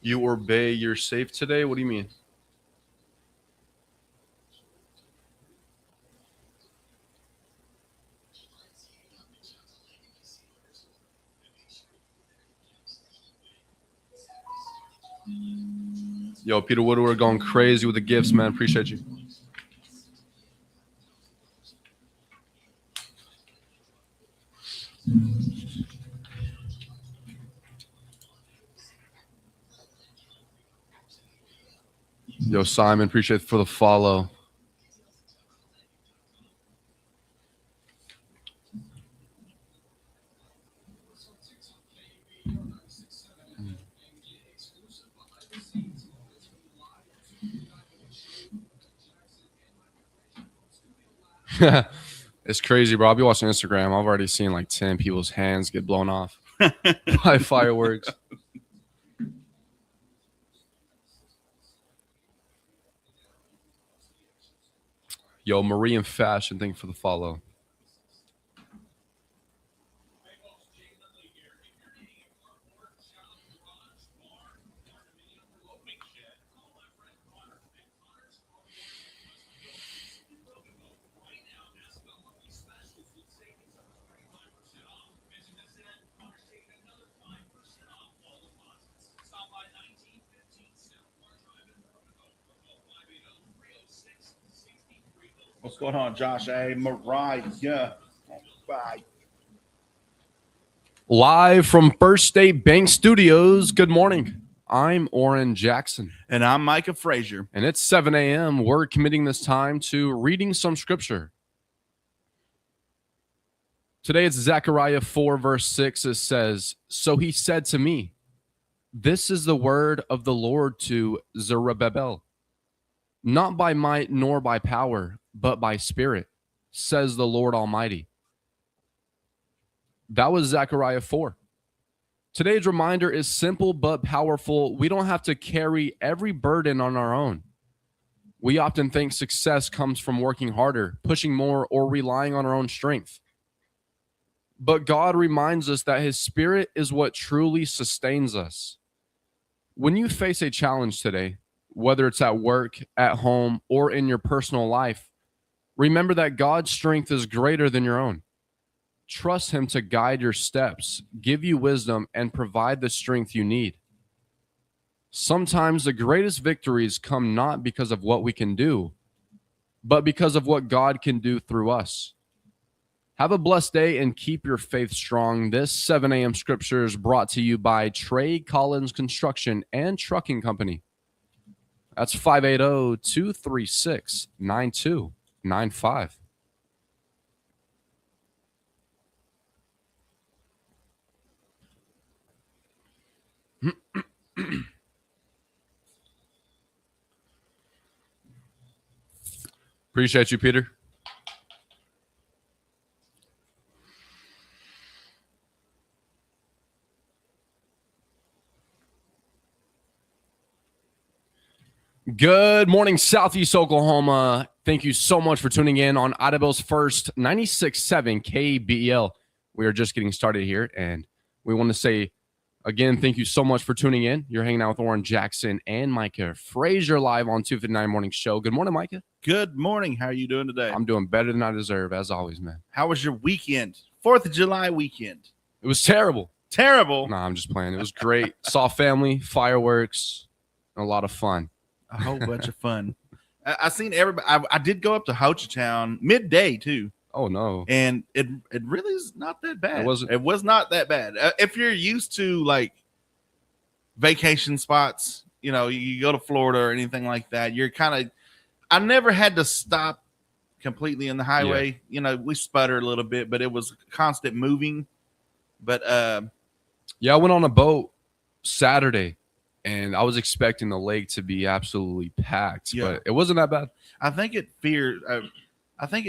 You obey, you're safe today? What do you mean? Yo, Peter Woodward going crazy with the gifts, man. Appreciate you. Yo, Simon, appreciate it for the follow. It's crazy, bro. I'll be watching Instagram. I've already seen like 10 people's hands get blown off by fireworks. Yo, Marie in Fashion, thank you for the follow. What's going on, Josh? Hey, Mariah. Bye. Live from First State Bank Studios. Good morning. I'm Oran Jackson. And I'm Micah Frazier. And it's 7 a.m. We're committing this time to reading some scripture. Today it's Zechariah 4, verse 6. It says, "So he said to me, this is the word of the Lord to Zerubbabel. Not by might nor by power, but by spirit, says the Lord Almighty." That was Zechariah 4. Today's reminder is simple but powerful. We don't have to carry every burden on our own. We often think success comes from working harder, pushing more, or relying on our own strength. But God reminds us that his spirit is what truly sustains us. When you face a challenge today, whether it's at work, at home, or in your personal life, remember that God's strength is greater than your own. Trust him to guide your steps, give you wisdom, and provide the strength you need. Sometimes the greatest victories come not because of what we can do, but because of what God can do through us. Have a blessed day and keep your faith strong. This 7 a.m. scripture is brought to you by Trey Collins Construction and Trucking Company. That's 580-236-9295. Appreciate you, Peter. Good morning, Southeast Oklahoma. Thank you so much for tuning in on Idabel's first 96.7 KBL. We are just getting started here, and we want to say, again, thank you so much for tuning in. You're hanging out with Oran Jackson and Micah Frazier live on 259 Morning Show. Good morning, Micah. Good morning. How are you doing today? I'm doing better than I deserve, as always, man. How was your weekend? 4th of July weekend. It was terrible. Terrible? Nah, I'm just playing. It was great. Saw family, fireworks, and a lot of fun. A whole bunch of fun. I seen everybody. I did go up to Ho Chi Town midday too. Oh no! And it really is not that bad. It wasn't. It was not that bad. If you're used to like vacation spots, you know, you go to Florida or anything like that, you're kind of. I never had to stop completely in the highway. Yeah. You know, we sputtered a little bit, but it was constant moving. But yeah, I went on a boat Saturday. And I was expecting the lake to be absolutely packed, but it wasn't that bad. I think it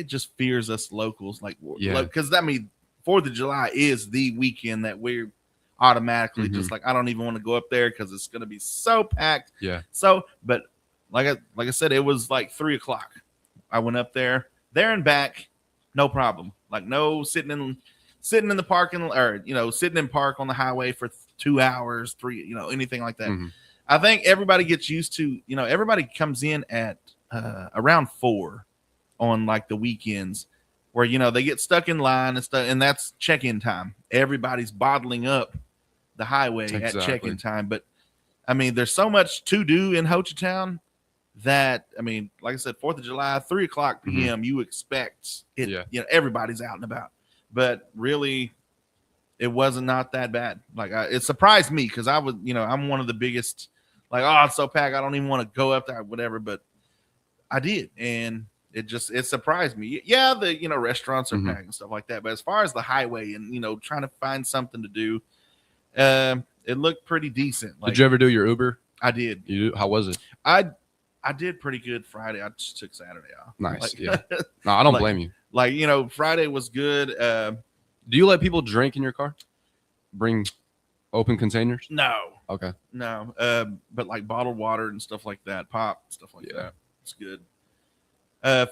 just fears us locals, because I mean, 4th of July is the weekend that we're automatically just like, I don't even want to go up there because it's going to be so packed. Yeah. So, but like I said, it was like 3:00. I went up there and back, no problem. Like no sitting in the parking or sitting in park on the highway for 2 hours, anything like that. I think everybody gets used to, everybody comes in at around 4 on like the weekends where, they get stuck in line and stuff. And that's check-in time. Everybody's bottling up the highway at check-in time. But I mean, there's so much to do in Ho Chi Town that, I mean, like I said, 4th of July, 3:00 p.m., you expect it, everybody's out and about. But really, it wasn't not that bad. Like, it surprised me because I was, I'm one of the biggest, like, oh, it's so packed, I don't even want to go up there, whatever. But I did, and it surprised me. Yeah, the restaurants are packed and stuff like that. But as far as the highway and trying to find something to do, it looked pretty decent. Like, did you ever do your Uber? I did. How was it? I did pretty good Friday. I just took Saturday off. Nice. Yeah. No, I don't blame you. Like, Friday was good. Do you let people drink in your car? Bring open containers? No. Okay. No. But like bottled water and stuff like that, pop, stuff like that. It's good.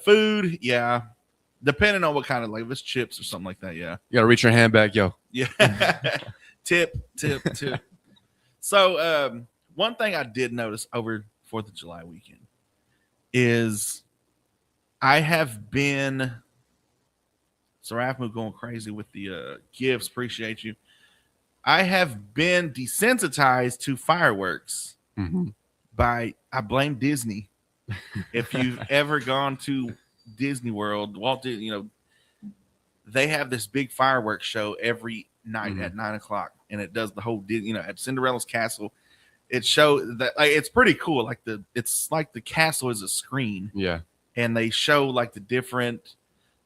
Food, yeah. Depending on what kind of, like, if it's chips or something like that, yeah. You got to reach your hand back, yo. Yeah. Tip. So, one thing I did notice over 4th of July weekend is I have been Sarafu going crazy with the gifts. Appreciate you. I have been desensitized to fireworks I blame Disney. If you've ever gone to Disney World, Walt Disney, they have this big fireworks show every night at 9:00, and it does the whole, at Cinderella's castle. It shows that, like, it's pretty cool. Like it's like the castle is a screen. Yeah. And they show like the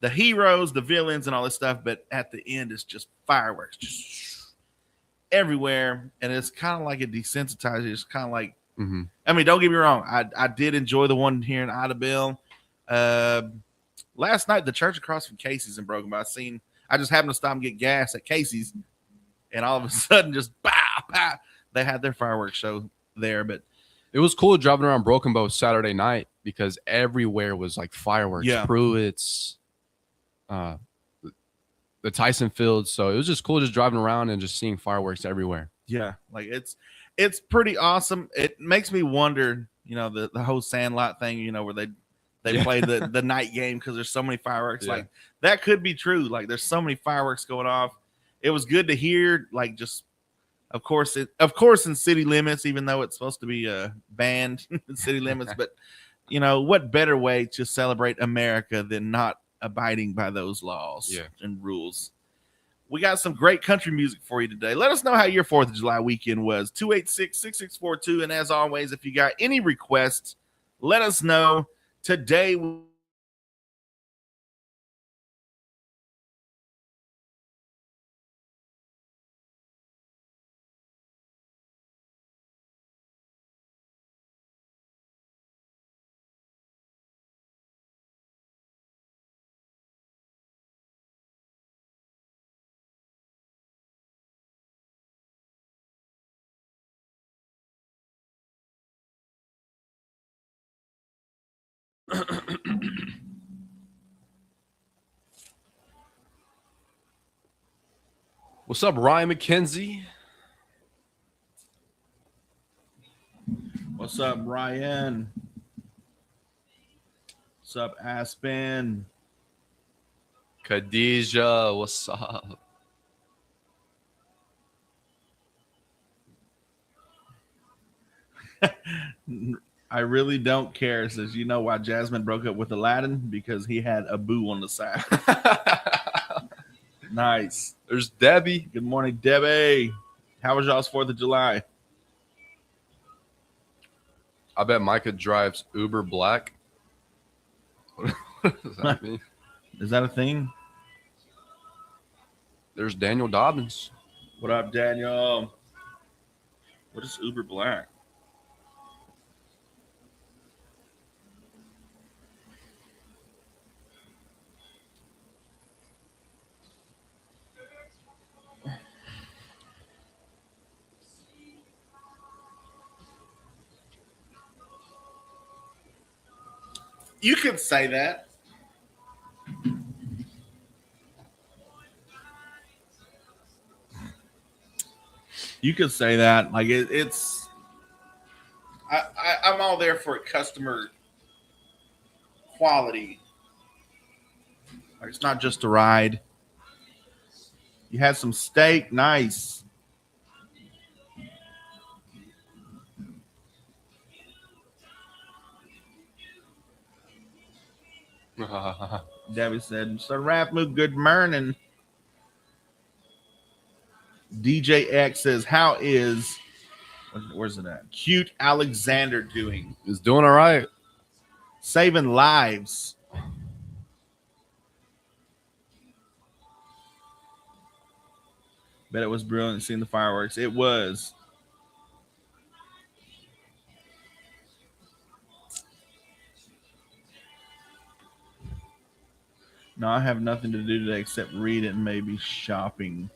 heroes, the villains, and all this stuff. But at the end, it's just fireworks, just everywhere. And it's kind of like it desensitizes. It's kind of like, I mean, don't get me wrong. I did enjoy the one here in Idabel. Last night, the church across from Casey's in Broken Bow, I just happened to stop and get gas at Casey's, and all of a sudden, just pow, pow, they had their fireworks show there. But it was cool driving around Broken Bow Saturday night because everywhere was like fireworks. Yeah. Pruitt's, the Tyson Field. So it was just cool just driving around and just seeing fireworks everywhere. Yeah, like it's pretty awesome. It makes me wonder, the whole Sandlot thing, where they play the night game because there's so many fireworks. Yeah. Like, that could be true. Like, there's so many fireworks going off. It was good to hear, like, just of course in city limits, even though it's supposed to be banned in city limits. But what better way to celebrate America than not abiding by those laws and rules? We got some great country music for you today. Let us know how your 4th of July weekend was. 286-6642. And as always, if you got any requests, let us know. Today, What's up, Ryan McKenzie? what's up, Ryan? What's up, Aspen? Khadijah, what's up? I really don't care. It says, why Jasmine broke up with Aladdin? Because he had a boo on the side. Nice. There's Debbie. Good morning, Debbie. How was y'all's 4th of July? I bet Micah drives Uber Black. What does that mean? Is that a thing? There's Daniel Dobbins. What up, Daniel? What is Uber Black? You could say that. You could say that. Like, it's I'm all there for customer quality. Like, it's not just a ride. You had some steak, nice. Debbie said, "So Rathmood, good morning." DJ X says, "How is where's it at? Cute Alexander doing? He's doing all right. Saving lives." Bet it was brilliant seeing the fireworks. It was. No, I have nothing to do today except read and maybe shopping.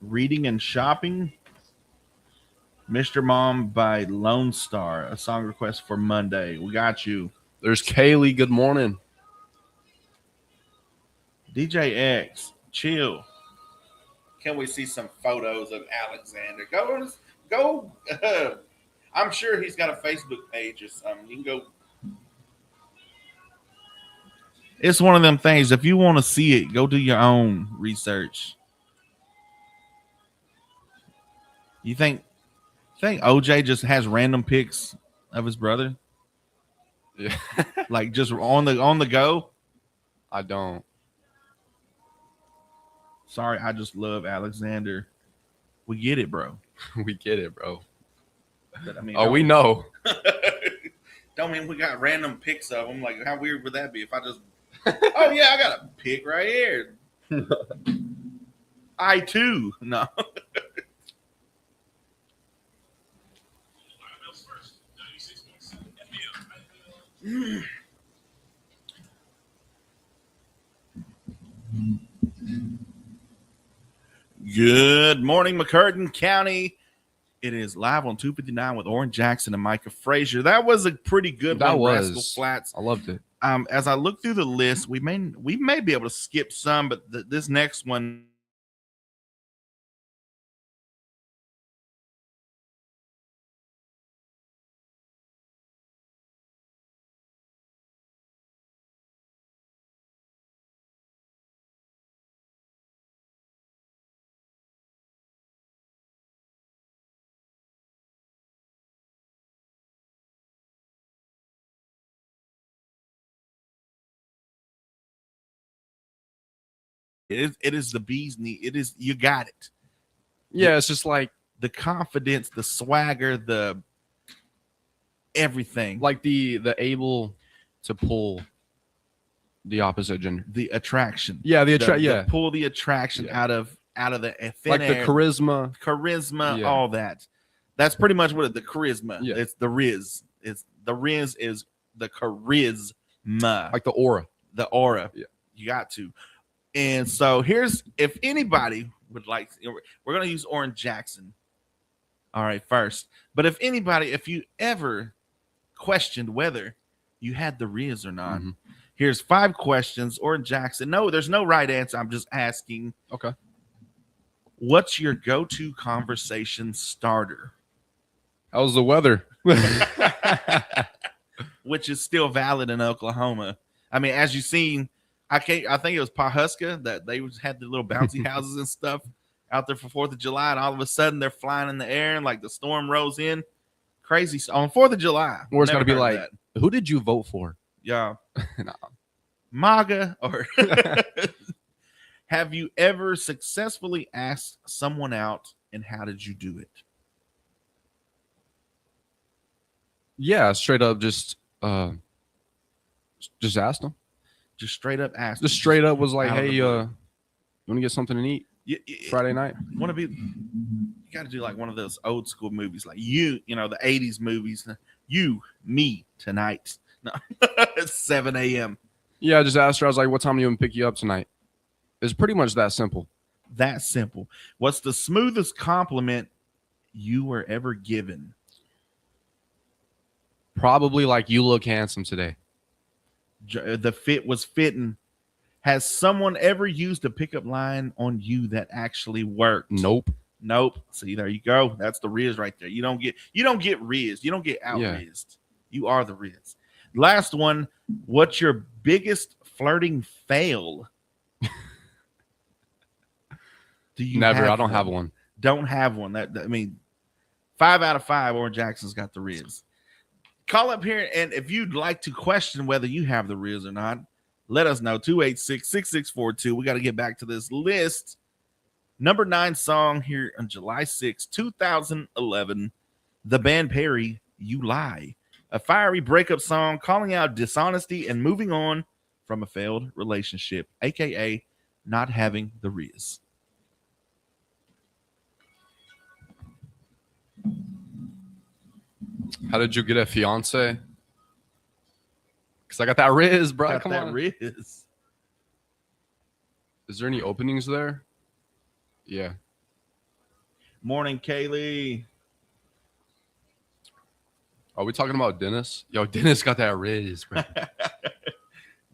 Reading and shopping. Mr. Mom by Lone Star, a song request for Monday. We got you. There's Kaylee. Good morning. DJ X, chill. Can we see some photos of Alexander? Go. I'm sure he's got a Facebook page or something. You can go. It's one of them things. If you want to see it, go do your own research. You think OJ just has random pics of his brother? Yeah. Like just on the go? I don't. Sorry, I just love Alexander. We get it, bro. We get it, bro. But, I mean, we know. Don't mean we got random pics of him. Like, how weird would that be if I just? Oh yeah, I got a pic right here. I too. No. Good morning, McCurtain County. It is live on 259 with Oran Jackson and Micah Frazier. That was a pretty good That one, was. Rascal Flats. I loved it. As I look through the list, we may be able to skip some, but this next one. It is the bee's knee. It is, you got it. Yeah, it's just like The confidence, the swagger, the everything. like the able to pull the opposite gender. The attraction. Yeah, pull the attraction out of the thin like air. the charisma, Yeah. all that. That's pretty much what the charisma. Yeah. It's the Riz. It's the Riz is the charisma. like the aura. The aura. Yeah. You got to. And so here's, if anybody would like, we're going to use Oran Jackson. All right, first. But if you ever questioned whether you had the Riz or not, here's 5 questions. Oran Jackson. No, there's no right answer. I'm just asking. Okay. What's your go-to conversation starter? How's the weather? Which is still valid in Oklahoma. I mean, as you've seen, I think it was Pawhuska that they had the little bouncy houses and stuff out there for 4th of July, and all of a sudden they're flying in the air and like the storm rolls in. Crazy on 4th of July. Or it's Never gonna be heard like, that. who did you vote for? Yeah. Nah. MAGA or have you ever successfully asked someone out, and how did you do it? Yeah, straight up just asked them. Just straight up asked. Just straight up was like, Out of hey, the you blue. want to get something to eat Friday night? Want to be? You got to do like one of those old school movies, like the 80s movies. You, me tonight. No, it's 7 a.m. Yeah, I just asked her. I was like, what time do you want to pick you up tonight? It's pretty much that simple. That simple. What's the smoothest compliment you were ever given? Probably like, you look handsome today. The fit was fitting. Has someone ever used a pickup line on you that actually worked? Nope. Nope. See, there you go. That's the Riz right there. You don't get riz. You don't get out rizzed. You are the Riz. Last one. What's your biggest flirting fail? Do you Never. I don't have one. Don't have one. I mean, 5 out of 5. Oran Jackson's got the Riz. Call up here, and if you'd like to question whether you have the Riz or not, let us know. 286-6642. We got to get back to this list. Number 9 song here on July 6, 2011. The band Perry, You Lie. A fiery breakup song calling out dishonesty and moving on from a failed relationship, a.k.a. not having the Riz. How did you get a fiance? Because I got that Riz, bro. Got Come that on. Riz. Is there any openings there? Yeah. Morning, Kaylee. Are we talking about Dennis? Yo, Dennis got that Riz, bro.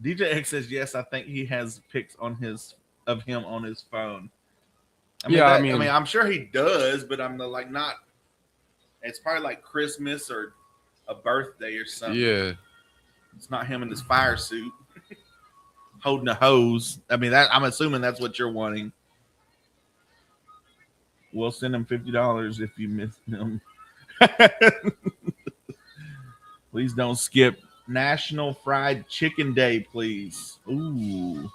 DJ X says yes. I think he has pics of him on his phone. I mean, I'm sure he does, but I'm like not. It's probably like Christmas or a birthday or something. Yeah. It's not him in his fire suit holding a hose. I mean, I'm assuming that's what you're wanting. We'll send him $50 if you miss him. Please don't skip National Fried Chicken Day, please. Ooh.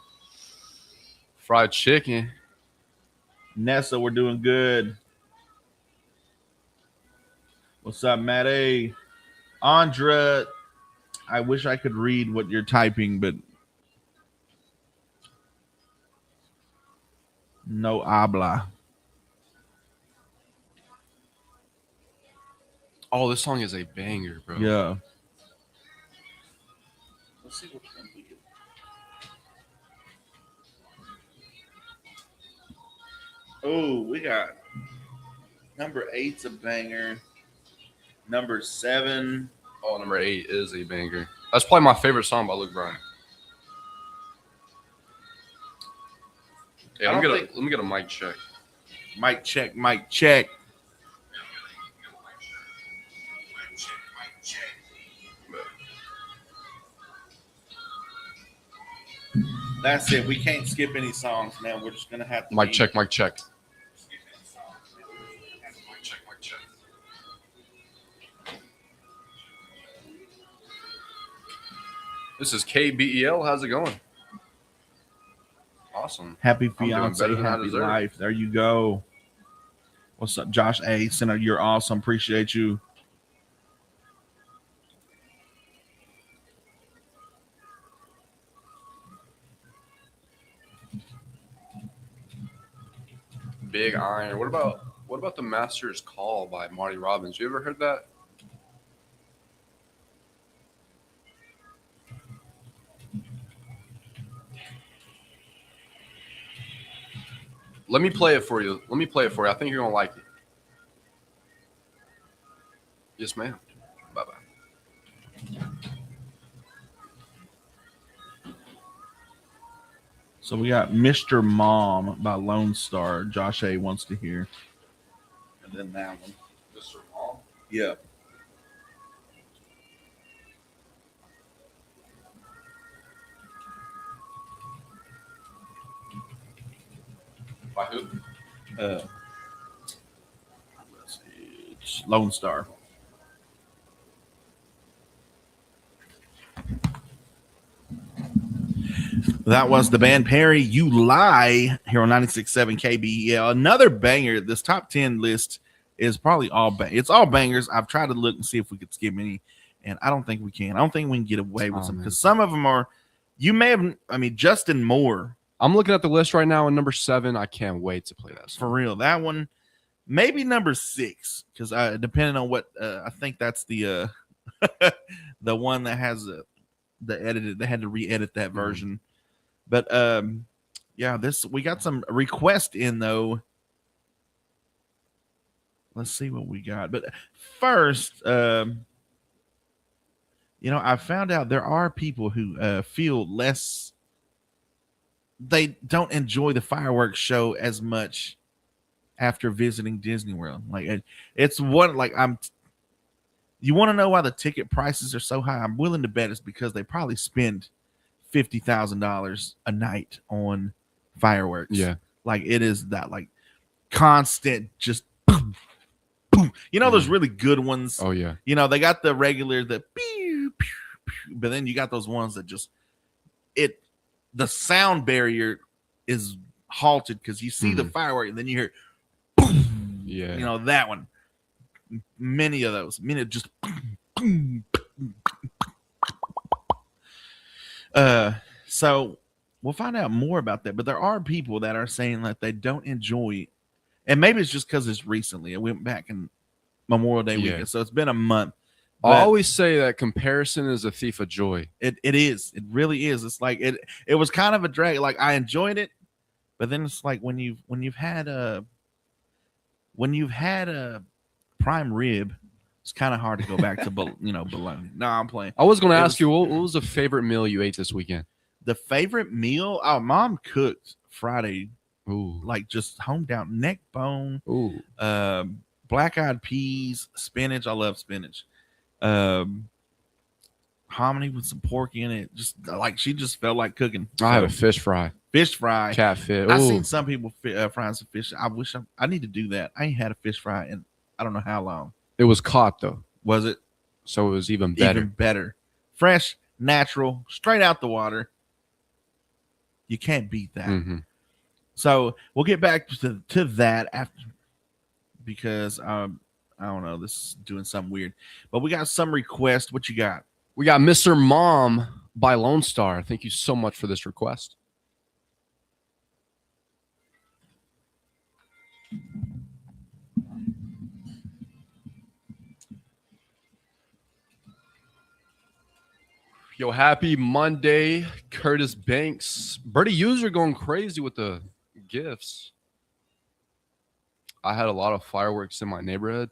Fried chicken. Nessa, we're doing good. What's up, Matt A? Andra, I wish I could read what you're typing, but no habla. Oh, this song is a banger, bro. Yeah. Let's see which one we get. Oh, we got number 8's a banger. Number 7. Oh, number 8 is a banger. That's probably my favorite song by Luke Bryan. Yeah, let me get a mic check. Mic check, mic check. That's it. We can't skip any songs, man. We're just gonna have to. Mic check, mic check. This is KBEL. How's it going? Awesome. Happy I'm doing fiance, better than I happy deserve. life. There you go. What's up, Josh A? Senator, you're awesome. Appreciate you. Big Iron. What about the Master's Call by Marty Robbins? You ever heard that? Let me play it for you. I think you're gonna like it. Yes, ma'am. Bye-bye. So we got Mr. Mom by Lone Star. Josh A wants to hear. And then that one. Mr. Mom. Yeah. By who? Let's see. It's Lone Star. That was the band Perry, You Lie, here on 96.7 KBEL. Another banger. This top 10 list is probably it's all bangers. I've tried to look and see if we could skip any, and I don't think we can. I don't think we can get away with some, because some of them are, you may have, Justin Moore. I'm looking at the list right now, and number 7, I can't wait to play that song. For real. That one, maybe number 6, because depending on what, I think that's the the one that has the edited, they had to re-edit that version. But yeah, we got some requests in though. Let's see what we got. But first, I found out there are people who feel less they don't enjoy the fireworks show as much after visiting Disney World. Like it's what like I'm. You want to know why the ticket prices are so high? I'm willing to bet it's because they probably spend $50,000 a night on fireworks. Yeah. Like it is that like constant just boom, boom. You know those really good ones. Oh yeah. You know they got the regular the pew, pew, pew, but then you got those ones that just the sound barrier is halted because you see the firework and then you hear boom. Yeah. You know that one. Many of those. Many just boom, boom. So we'll find out more about that. But there are people that are saying that they don't enjoy, and maybe it's just because it's recently. It went back in Memorial Day weekend, so it's been a month. I always say that comparison is a thief of joy. It is. It really is. It's like it was kind of a drag. Like I enjoyed it, but then it's like when you've had a prime rib, it's kind of hard to go back to bologna. No, I'm playing. I was going to ask you, what was the favorite meal you ate this weekend? The favorite meal? Oh, Mom cooked Friday. Ooh, like just hometown neck bone. Ooh, black-eyed peas, spinach. I love spinach. Hominy with some pork in it. Just like she just felt like cooking. I had a fish fry. Fish fry. Catfish. I've seen some people frying some fish. I wish I need to do that. I ain't had a fish fry in I don't know how long. It was caught though. Was it? So it was even better. Even better. Fresh, natural, straight out the water. You can't beat that. Mm-hmm. So we'll get back to that after because I don't know. This is doing something weird. But we got some requests. What you got? We got Mr. Mom by Lone Star. Thank you so much for this request. Yo, happy Monday, Curtis Banks. Birdie User going crazy with the gifts. I had a lot of fireworks in my neighborhood.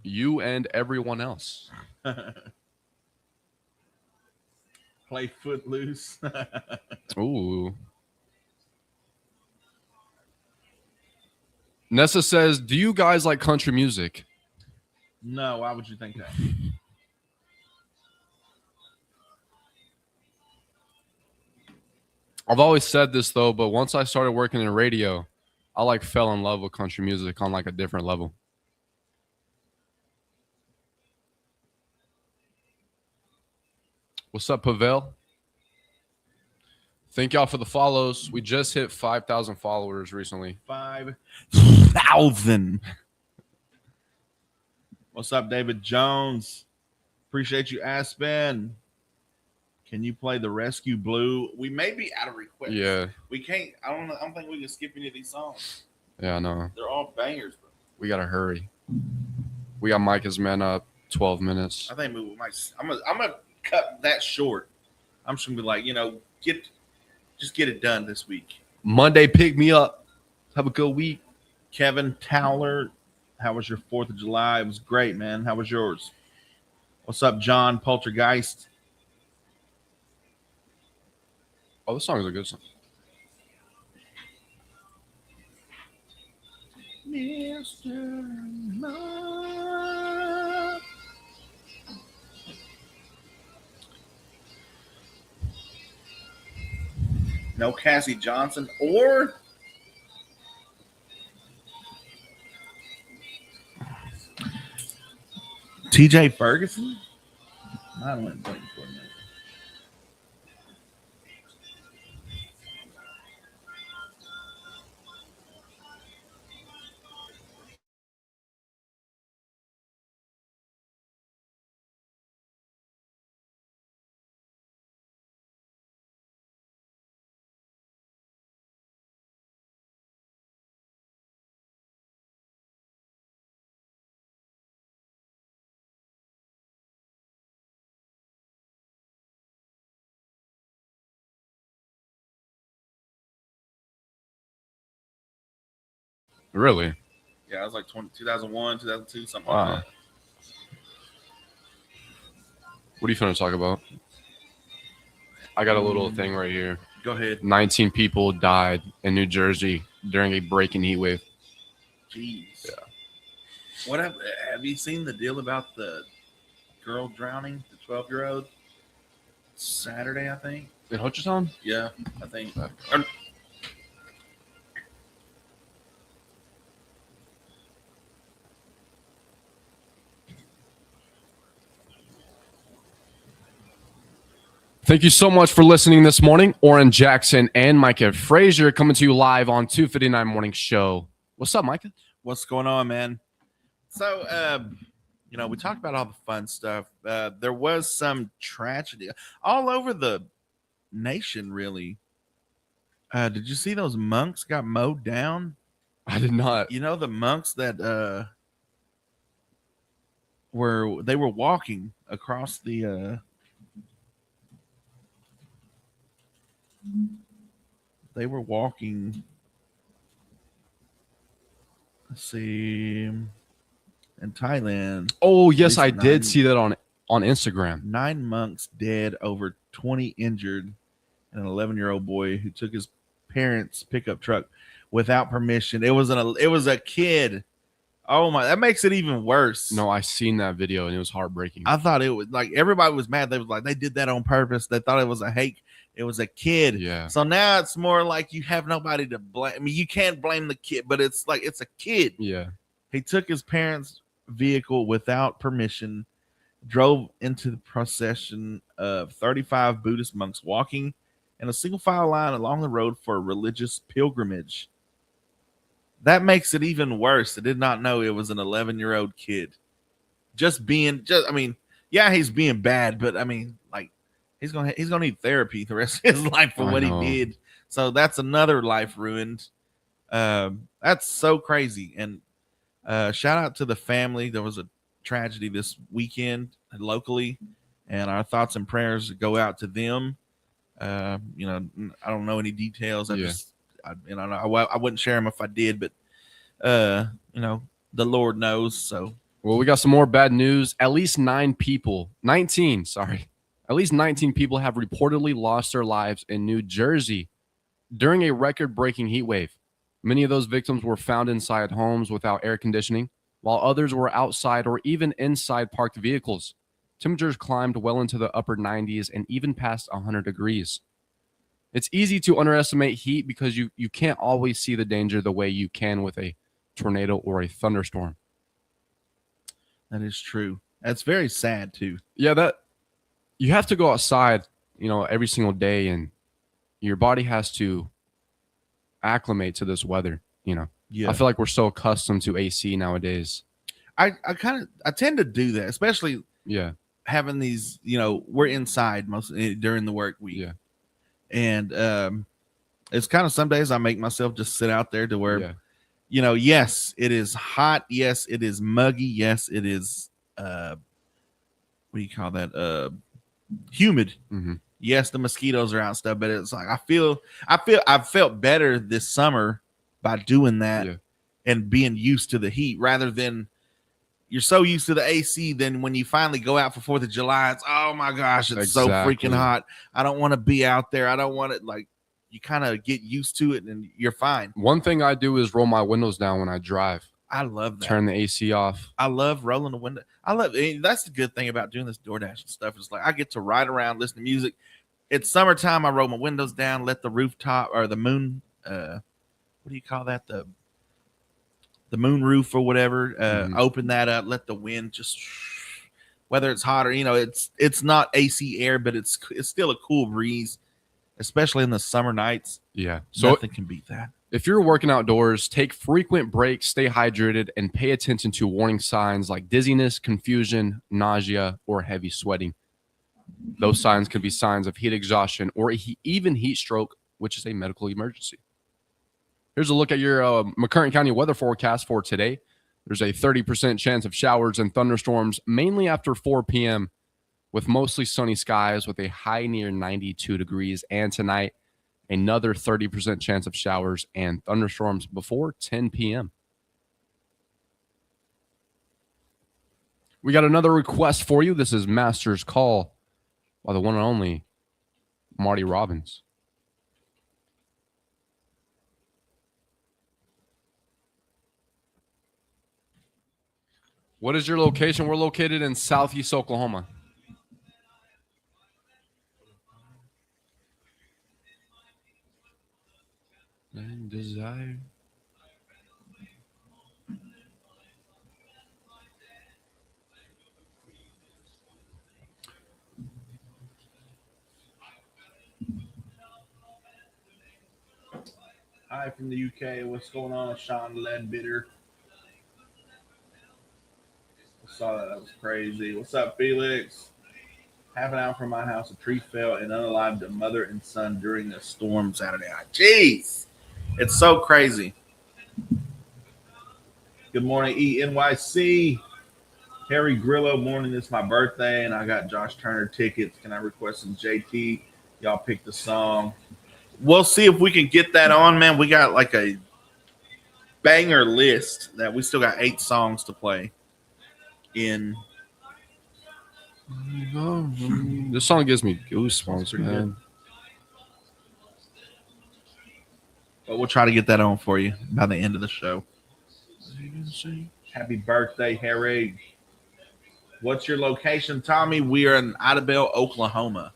You and everyone else. Play Footloose. Ooh. Nessa says, do you guys like country music? No, why would you think that? I've always said this though, but once I started working in radio, I like fell in love with country music on like a different level. What's up, Pavel? Thank y'all for the follows. We just hit 5,000 followers recently. 5,000. What's up, David Jones? Appreciate you, Aspen. Can you play the Rescue Blue? We may be out of requests. Yeah. We can't. I don't think we can skip any of these songs. Yeah, I know. They're all bangers, bro. We gotta hurry. We got Micah's Man Up. 12 minutes. I think we might. I'm gonna cut that short. I'm just gonna be like, just get it done this week. Monday, pick me up. Have a good week. Kevin Towler, how was your 4th of July? It was great, man. How was yours? What's up, John Poltergeist? Oh, this song is a good song. Mr. Mom. No Cassie Johnson or TJ Ferguson? I went waiting for a minute. Really? Yeah, it was like 2001, 2002, something Wow. like that. What are you trying to talk about? I got a little thing right here. Go ahead. 19 people died in New Jersey during a breaking heat wave. Jeez. Yeah. What have you seen the deal about the girl drowning, the 12-year-old? Saturday, I think. In Hochtown? Yeah, I think. Thank you so much for listening this morning. Oran Jackson and Micah Frazier coming to you live on 259 Morning Show. What's up, Micah? What's going on, man? So, we talked about all the fun stuff. There was some tragedy all over the nation, really. Did you see those monks got mowed down? I did not. You know, the monks that were walking across the they were walking, let's see, in Thailand. Oh, yes, I did see that on Instagram. 9 monks dead, over 20 injured, and an 11-year-old boy who took his parents' pickup truck without permission. It was a kid. Oh my, that makes it even worse. No, I seen that video and it was heartbreaking. I thought it was like everybody was mad. They was like, they did that on purpose. They thought it was a hate. It was a kid. Yeah. So now it's more like you have nobody to blame. I mean, you can't blame the kid, but it's like it's a kid. Yeah. He took his parents' vehicle without permission, drove into the procession of 35 Buddhist monks walking in a single file line along the road for a religious pilgrimage. That makes it even worse. I did not know it was an 11-year-old kid. I mean, yeah, he's being bad, but I mean, like, he's gonna need therapy the rest of his life for what he did. So that's another life ruined. That's so crazy. And shout out to the family. There was a tragedy this weekend locally, and our thoughts and prayers go out to them. I don't know any details. I wouldn't share them if I did, but the Lord knows. So, well, we got some more bad news. At least 19 people have reportedly lost their lives in New Jersey during a record-breaking heat wave. Many of those victims were found inside homes without air conditioning, while others were outside or even inside parked vehicles. Temperatures climbed well into the upper 90s and even past 100 degrees. It's easy to underestimate heat because you can't always see the danger the way you can with a tornado or a thunderstorm. That is true. That's very sad too. Yeah, that you have to go outside, every single day, and your body has to acclimate to this weather. Yeah. I feel like we're so accustomed to AC nowadays. I tend to do that, especially having these. We're inside most during the work week. Yeah. And it's kind of some days I make myself just sit out there to where, yes, it is hot. Yes, it is muggy. Yes, it is, what do you call that? Humid. Mm-hmm. Yes, the mosquitoes are out and stuff, but it's like I've felt better this summer by doing that and being used to the heat rather than you're so used to the AC. Then when you finally go out for 4th of July, it's, oh my gosh, it's so freaking hot. I don't want to be out there. I don't want it. Like, you kind of get used to it and you're fine. One thing I do is roll my windows down when I drive. I love that. Turn the AC off. I love rolling the window. That's the good thing about doing this DoorDash and stuff. It's like I get to ride around, listen to music. It's summertime. I roll my windows down, let the rooftop or the moon, what do you call that? The moon roof or whatever, open that up, let the wind just, whether it's hot or, it's not AC air, but it's still a cool breeze, especially in the summer nights. Yeah. So nothing can beat that. If you're working outdoors, take frequent breaks, stay hydrated, and pay attention to warning signs like dizziness, confusion, nausea, or heavy sweating. Those signs could be signs of heat exhaustion or even heat stroke, which is a medical emergency. Here's a look at your McCurtain County weather forecast for today. There's a 30% chance of showers and thunderstorms, mainly after 4 p.m., with mostly sunny skies with a high near 92 degrees. And tonight, another 30% chance of showers and thunderstorms before 10 p.m. We got another request for you. This is Master's Call by the one and only Marty Robbins. What is your location? We're located in Southeast Oklahoma. And desire. Hi from the UK. What's going on, Sean Ledbetter? I saw that. That was crazy. What's up, Felix? Half an hour from my house, a tree fell and unalived a mother and son during a storm Saturday night. Jeez. It's so crazy. Good morning, ENYC. Harry Grillo, morning. It's my birthday, and I got Josh Turner tickets. Can I request some JT? Y'all pick the song. We'll see if we can get that on, man. We got like a banger list that we still got 8 songs to play in. This song gives me goosebumps, man. But we'll try to get that on for you by the end of the show. Happy birthday, Harry. What's your location, Tommy? We are in Idabel, Oklahoma.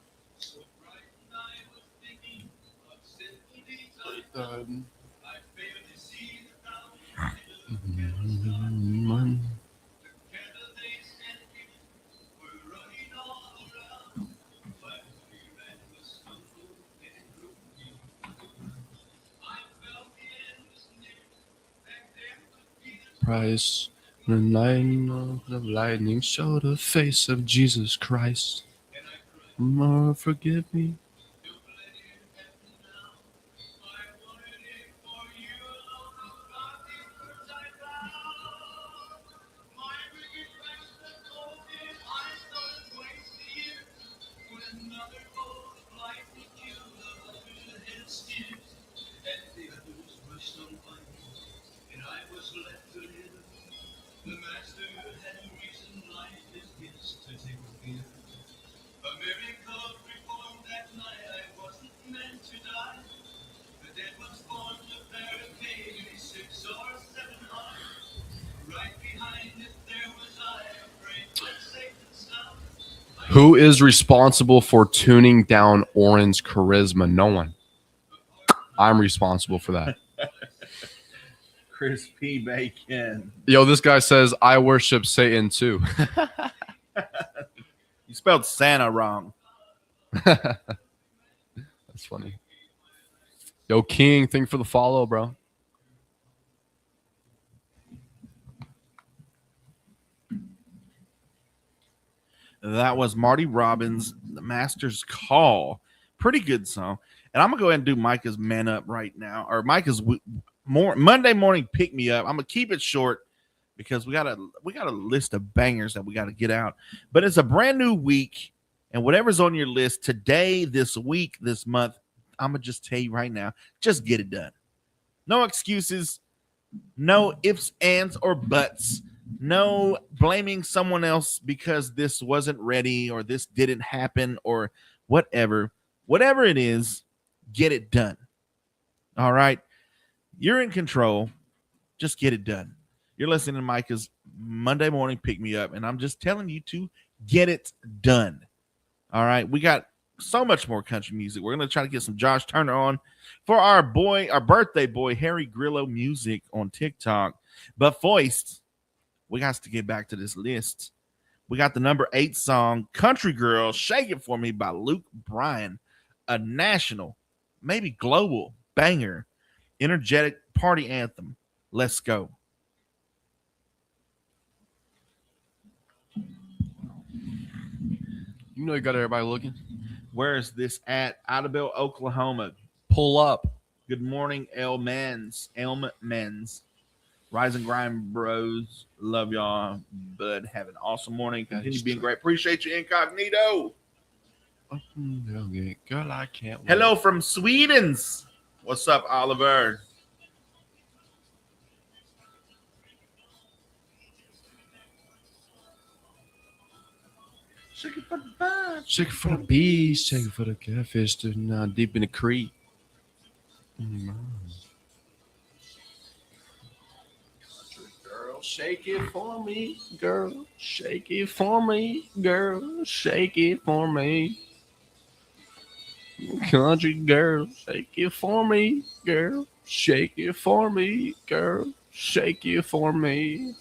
Price. The lightning of the lightning show the face of Jesus Christ. Lord, forgive me. Who is responsible for tuning down Oran's charisma? No one. I'm responsible for that. Crispy bacon. Yo, this guy says, I worship Satan too. You spelled Santa wrong. That's funny. Yo, King, thank you for the follow, bro. That was Marty Robbins, The Master's Call. Pretty good song. And I'm going to go ahead and do Micah's Man Up right now. Or Micah's Monday morning Pick Me Up. I'm going to keep it short because we got a list of bangers that we got to get out. But it's a brand new week. And whatever's on your list today, this week, this month, I'm going to just tell you right now, just get it done. No excuses. No ifs, ands, or buts. No blaming someone else because this wasn't ready or this didn't happen or whatever. Whatever it is, get it done. All right? You're in control. Just get it done. You're listening to Micah's Monday morning Pick Me Up, and I'm just telling you to get it done. All right? We got so much more country music. We're going to try to get some Josh Turner on for our birthday boy, Harry Grillo music on TikTok. But Foist, we got to get back to this list. We got the number 8 song, Country Girl, Shake It For Me by Luke Bryan, a national, maybe global banger, energetic party anthem. Let's go. You know you got everybody looking. Where is this at? Idabel, Oklahoma. Pull up. Good morning, Elm Men's. Rise and grind, bros. Love y'all, bud. Have an awesome morning. Continue being great. Appreciate you, Incognito. Girl, I can't wait. Hello from Sweden's. What's up, Oliver? Shake it for the vibes. Shake it for the bees, shake it for the catfish, deep in the creek. Girl, shake it for me, girl. Shake it for me, girl. Shake it for me. Country girl, shake it for me, girl. Shake it for me, girl. Shake it for me.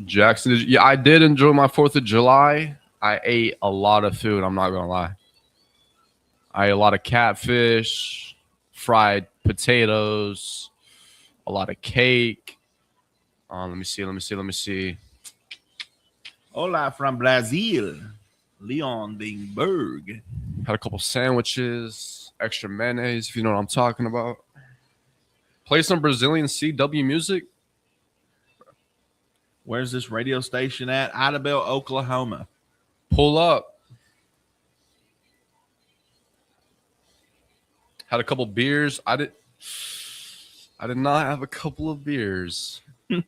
Jackson, yeah, I did enjoy my 4th of July. I ate a lot of food, I'm not going to lie. I ate a lot of catfish, fried potatoes, a lot of cake. Let me see. Hola from Brazil. Leon Dingberg. Had a couple sandwiches, extra mayonnaise, if you know what I'm talking about. Play some Brazilian CW music. Where's this radio station at? Idabel, Oklahoma. Pull up. Had a couple beers. I did not have a couple of beers. I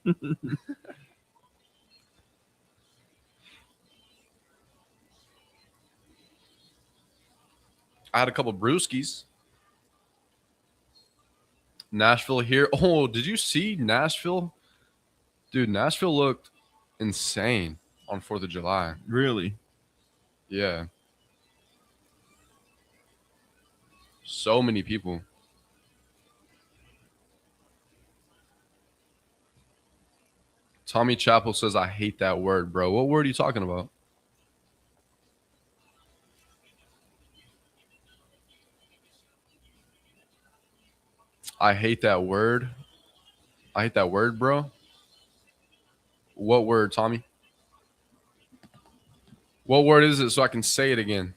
had a couple brewskis. Nashville here. Oh, did you see Nashville? Dude, Nashville looked insane on 4th of July. Really? Yeah. So many people. Tommy Chappell says, I hate that word, bro. What word are you talking about? I hate that word. I hate that word, bro. What word, Tommy? What word is it so I can say it again?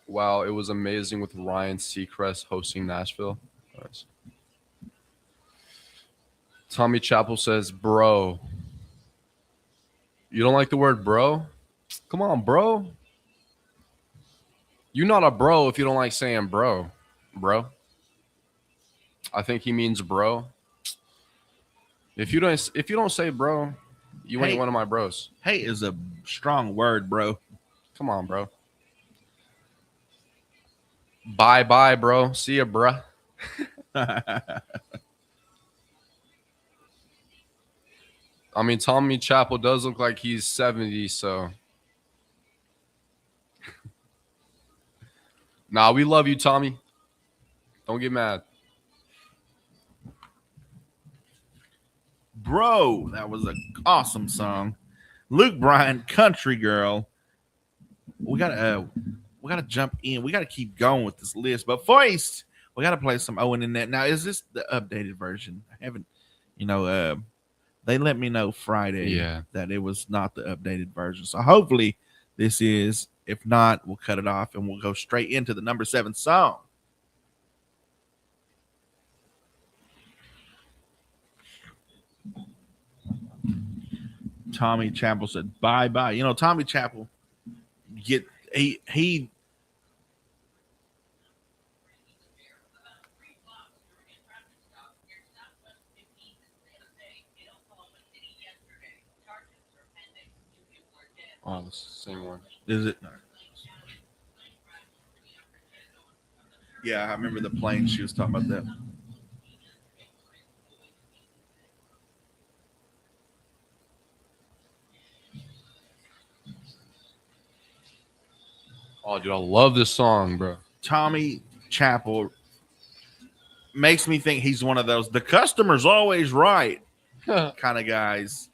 Wow, it was amazing with Ryan Seacrest hosting Nashville. Nice. Tommy Chappell says, bro. You don't like the word bro? Come on, bro. You're not a bro if you don't like saying bro. Bro. I think he means bro. If you don't say bro, you ain't one of my bros. Hate is a strong word, bro. Come on, bro. Bye, bro. See ya, bruh. I mean, Tommy Chappell does look like he's 70, so. Nah, we love you, Tommy. Don't get mad. Bro, that was an awesome song. Luke Bryan, Country Girl. We gotta jump in. We gotta keep going with this list. But first, we gotta play some Owen in that. Now, is this the updated version? I haven't, they let me know Friday that it was not the updated version. So hopefully this is. If not, we'll cut it off and we'll go straight into the number 7 song. Tommy Chappell said, bye. You know, Tommy Chappell, he Oh, the same one. Is it? No. Yeah, I remember the plane. She was talking about that. Oh, dude, I love this song, bro. Tommy Chappell makes me think he's one of those the customer's always right kind of guys.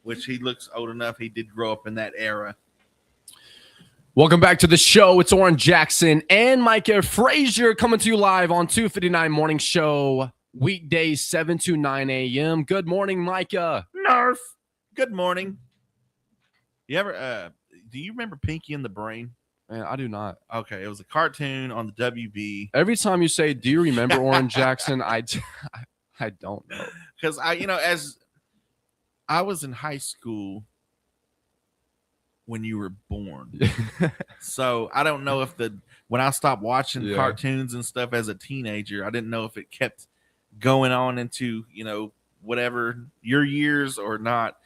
Which he looks old enough. He did grow up in that era. Welcome back to the show. It's Oran Jackson and Micah Frazier coming to you live on 259 Morning Show, weekdays 7 to 9 a.m. Good morning, Micah. Nerf. Good morning. You ever do you remember Pinky and the Brain? Man, I do not. Okay, it was a cartoon on the WB. Every time you say, "Do you remember Oran Jackson?" I don't know. Because as I was in high school when you were born. So I don't know if when I stopped watching cartoons and stuff as a teenager, I didn't know if it kept going on into, whatever your years or not.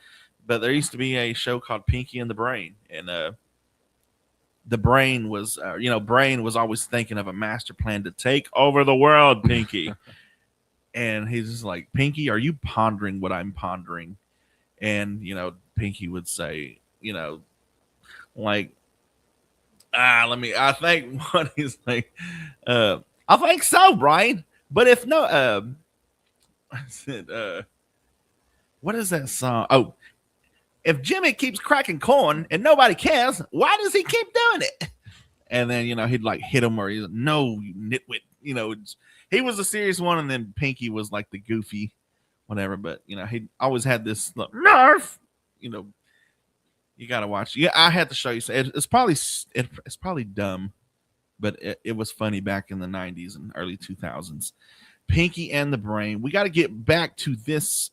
But there used to be a show called Pinky and the Brain, and the Brain was always thinking of a master plan to take over the world, Pinky. And he's just like, Pinky, are you pondering what I'm pondering? And, Pinky would say, like, I think what he's like, I think so, Brian. But if no, I said, what is that song? Oh, if Jimmy keeps cracking corn and nobody cares, why does he keep doing it? And then, he'd like hit him where he's like, no, you nitwit. He was the serious one, and then Pinky was like the goofy, whatever. But, he always had this look, Nerf. You got to watch. Yeah, I had to show you. It's probably dumb, but it was funny back in the 90s and early 2000s. Pinky and the Brain. We got to get back to this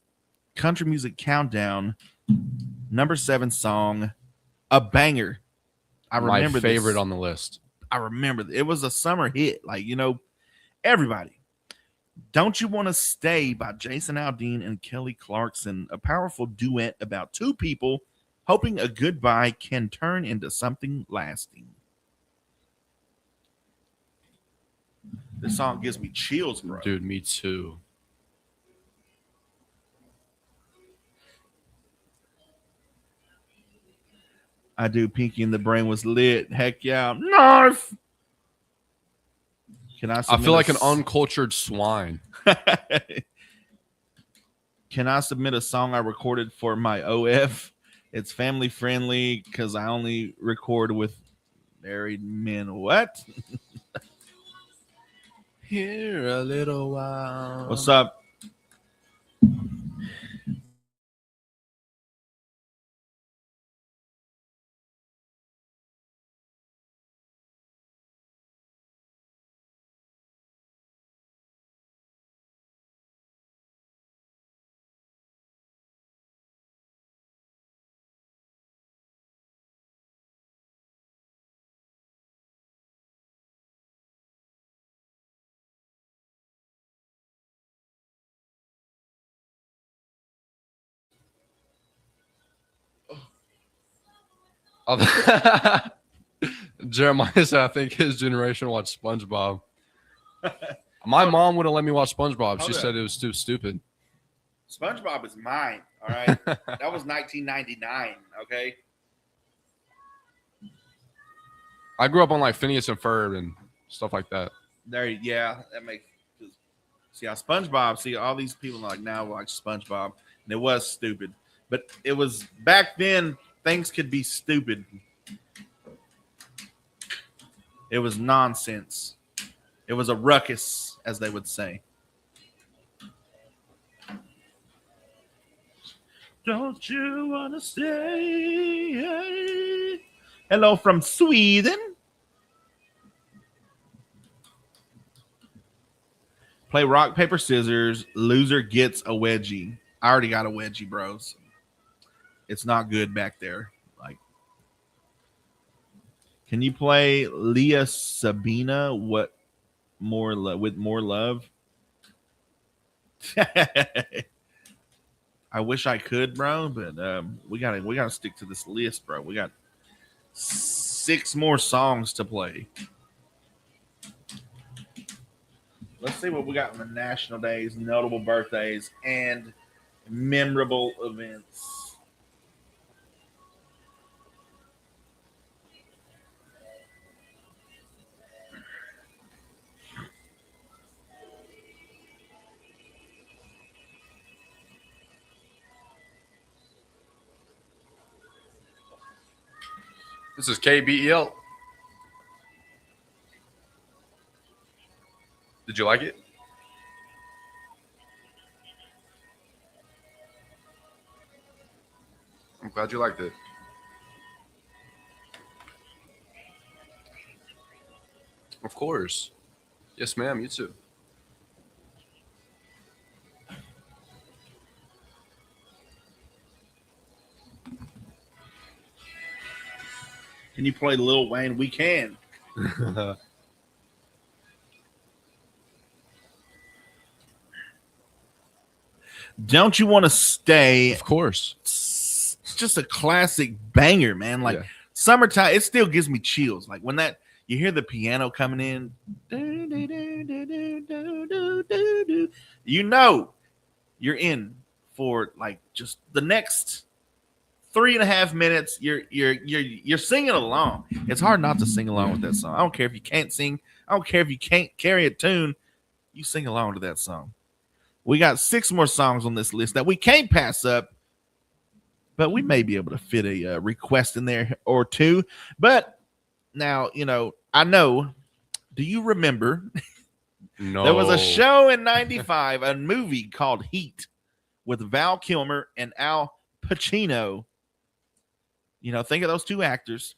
country music countdown. Number 7 song, a banger. I remember my favorite this. on the list. I remember it was a summer hit. Like, everybody. Don't You Want to Stay by Jason Aldean and Kelly Clarkson, a powerful duet about two people hoping a goodbye can turn into something lasting. This song gives me chills, bro. Dude, me too. I do. Pinky and the Brain was lit. Heck yeah. Narf. I feel like an uncultured swine. Can I submit a song I recorded for my OF? It's family friendly because I only record with married men. What? Here a little while. What's up? Jeremiah said, I think his generation watched SpongeBob. My mom wouldn't let me watch SpongeBob. She said it was too stupid. SpongeBob is mine. All right. That was 1999. Okay. I grew up on like Phineas and Ferb and stuff like that. That makes. See, SpongeBob. See, all these people like now watch SpongeBob, and it was stupid, but it was back then. Things could be stupid. It was nonsense. It was a ruckus, as they would say. Don't you want to stay? Hello from Sweden. Play rock, paper, scissors. Loser gets a wedgie. I already got a wedgie, bros. It's not good back there. Like, can you play Leah Sabina? What more with more love? I wish I could, bro, but we gotta stick to this list, bro. We got 6 more songs to play. Let's see what we got on the national days, notable birthdays, and memorable events. This is KBEL. Did you like it? I'm glad you liked it. Of course. Yes, ma'am. You too. Can you play Lil Wayne? We can. Don't You Want to Stay? Of course. It's just a classic banger, man. Like Yeah. summertime, it still gives me chills. Like when that you hear the piano coming in, you know you're in for like just the next 3.5 minutes. You're singing along. It's hard not to sing along with that song. I don't care if you can't sing. I don't care if you can't carry a tune. You sing along to that song. We got 6 more songs on this list that we can't pass up, but we may be able to fit a request in there or two. But now, I know. Do you remember? No. There was a show in 95, a movie called Heat with Val Kilmer and Al Pacino. Think of those 2 actors.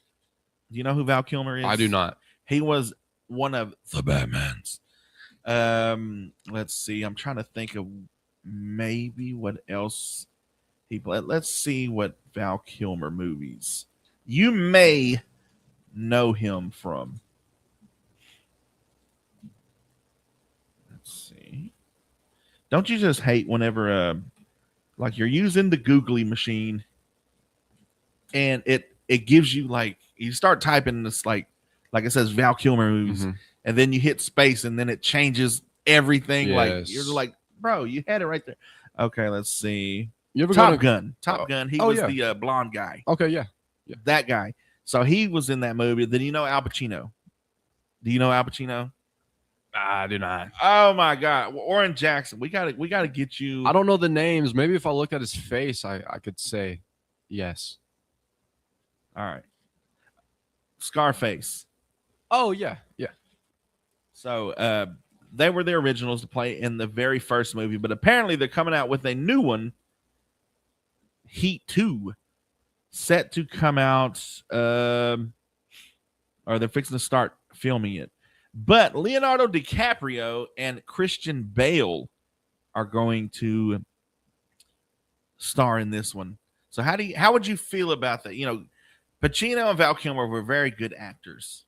Do you know who Val Kilmer is? I do not. He was one of the Batmans. Let's see. I'm trying to think of maybe what else he played. Let's see what Val Kilmer movies you may know him from. Let's see. Don't you just hate whenever like you're using the googly machine and it gives you like you start typing this like it says Val Kilmer movies, and then you hit space and then it changes everything. Yes. Like you're like, bro, you had it right there. Okay, let's see. You ever Top Gun. He was yeah. the blonde guy. Okay, yeah. That guy. So he was in that movie. Then Al Pacino. Do you know Al Pacino? I do not. Oh my God. Well, Oran Jackson. We gotta get you. I don't know the names. Maybe if I looked at his face, I could say yes. All right. Scarface. Oh yeah. Yeah. So they were the originals to play in the very first movie, but apparently they're coming out with a new one, Heat 2, set to come out, or they're fixing to start filming it. But Leonardo DiCaprio and Christian Bale are going to star in this one. So how would you feel about that? Pacino and Val Kilmer were very good actors.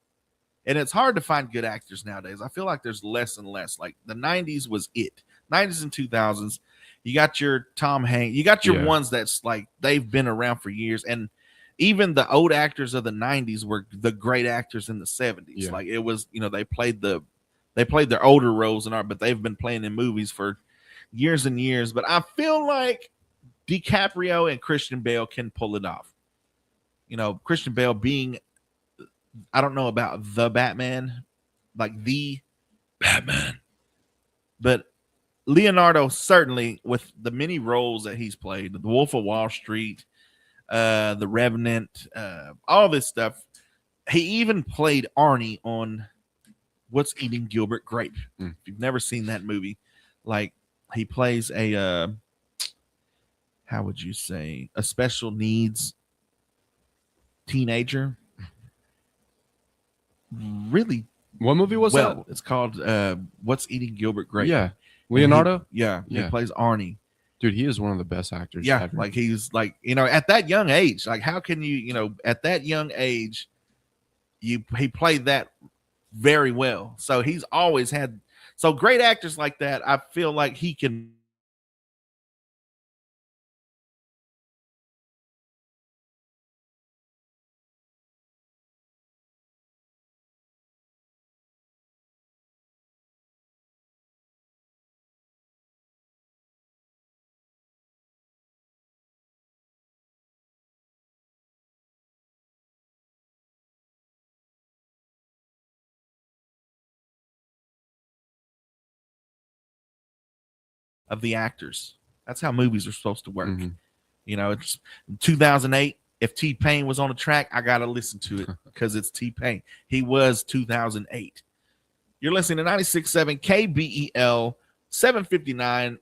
And it's hard to find good actors nowadays. I feel like there's less and less. Like the 90s was it. 90s and 2000s. You got your Tom Hanks. You got your ones that's like they've been around for years. And even the old actors of the 90s were the great actors in the 70s. Yeah. Like it was, they played their older roles but they've been playing in movies for years and years. But I feel like DiCaprio and Christian Bale can pull it off. Christian Bale being, I don't know about the Batman, like the Batman, but Leonardo certainly with the many roles that he's played, The Wolf of Wall Street, The Revenant, all this stuff. He even played Arnie on What's Eating Gilbert Grape. If you've never seen that movie, like he plays a, how would you say, a special needs teenager. Really, what movie was that? It's called What's Eating Gilbert Grape. Yeah, Leonardo. He plays Arnie. Dude, he is one of the best actors. Yeah, ever. like he's like at that young age. Like how can you at that young age, he played that very well. So he's always had great actors like that. I feel like he can. Of the actors. That's how movies are supposed to work. It's 2008. If T-Pain was on the track, I got to listen to it because it's T-Pain. He was 2008. You're listening to 96.7 KBEL, 7:59,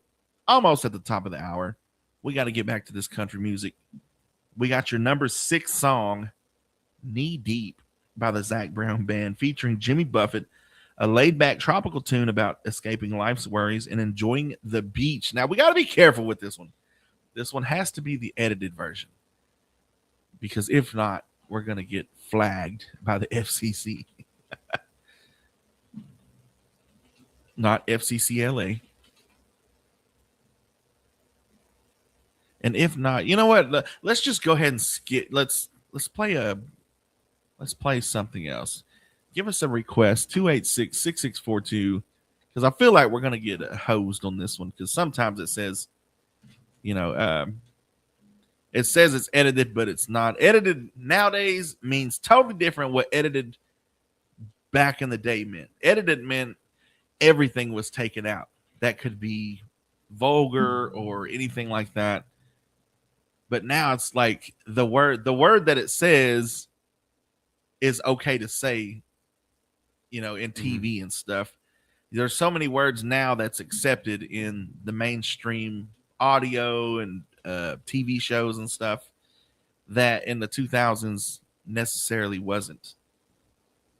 almost at the top of the hour. We got to get back to this country music. We got your number 6 song, Knee Deep by the Zac Brown Band, featuring Jimmy Buffett, a laid-back tropical tune about escaping life's worries and enjoying the beach. Now, we got to be careful with this one. This one has to be the edited version, because if not, we're going to get flagged by the FCC. Not FCCLA. And if not, you know what? Let's just go ahead and skip. Let's play something else. Give us a request 286-6642 because I feel like we're gonna get hosed on this one because sometimes it says, it says it's edited, but it's not. Edited nowadays means totally different what edited back in the day meant. Edited meant everything was taken out. That could be vulgar or anything like that. But now it's like the word that it says is okay to say, in TV and stuff. There's so many words now that's accepted in the mainstream audio and TV shows and stuff that in the 2000s necessarily wasn't.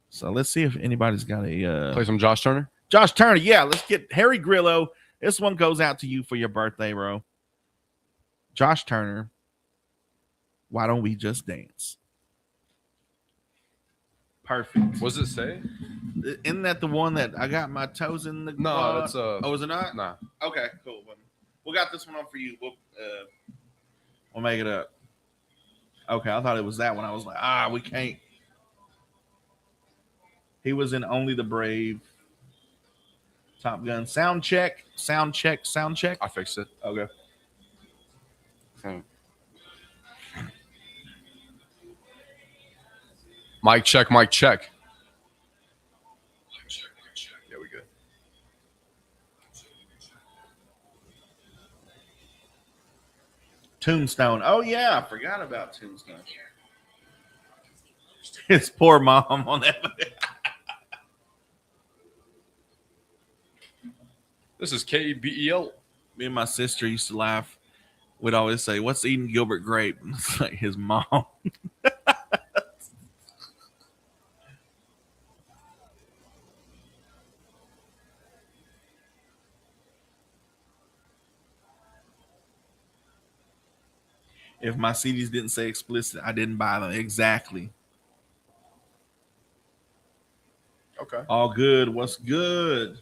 So let's see if anybody's got a Play some Josh Turner. Josh Turner. Yeah, let's get Harry Grillo. This one goes out to you for your birthday, bro. Josh Turner. Why don't we just dance? Perfect. What does it say? Isn't that the one that I got my toes in the? No, that's Oh, is it not? Nah. Okay, cool. We got this one on for you. We'll make it up. Okay, I thought it was that one. I was like, we can't. He was in Only the Brave. Top Gun. Sound check. I fixed it. Okay. Mic check. Yeah, we good. Tombstone. Oh yeah, I forgot about Tombstone. His poor mom on that. This is KBEL. Me and my sister used to laugh. We'd always say, "What's eating Gilbert Grape?" It's like his mom. If my CDs didn't say explicit, I didn't buy them. Exactly. Okay. All good. What's good?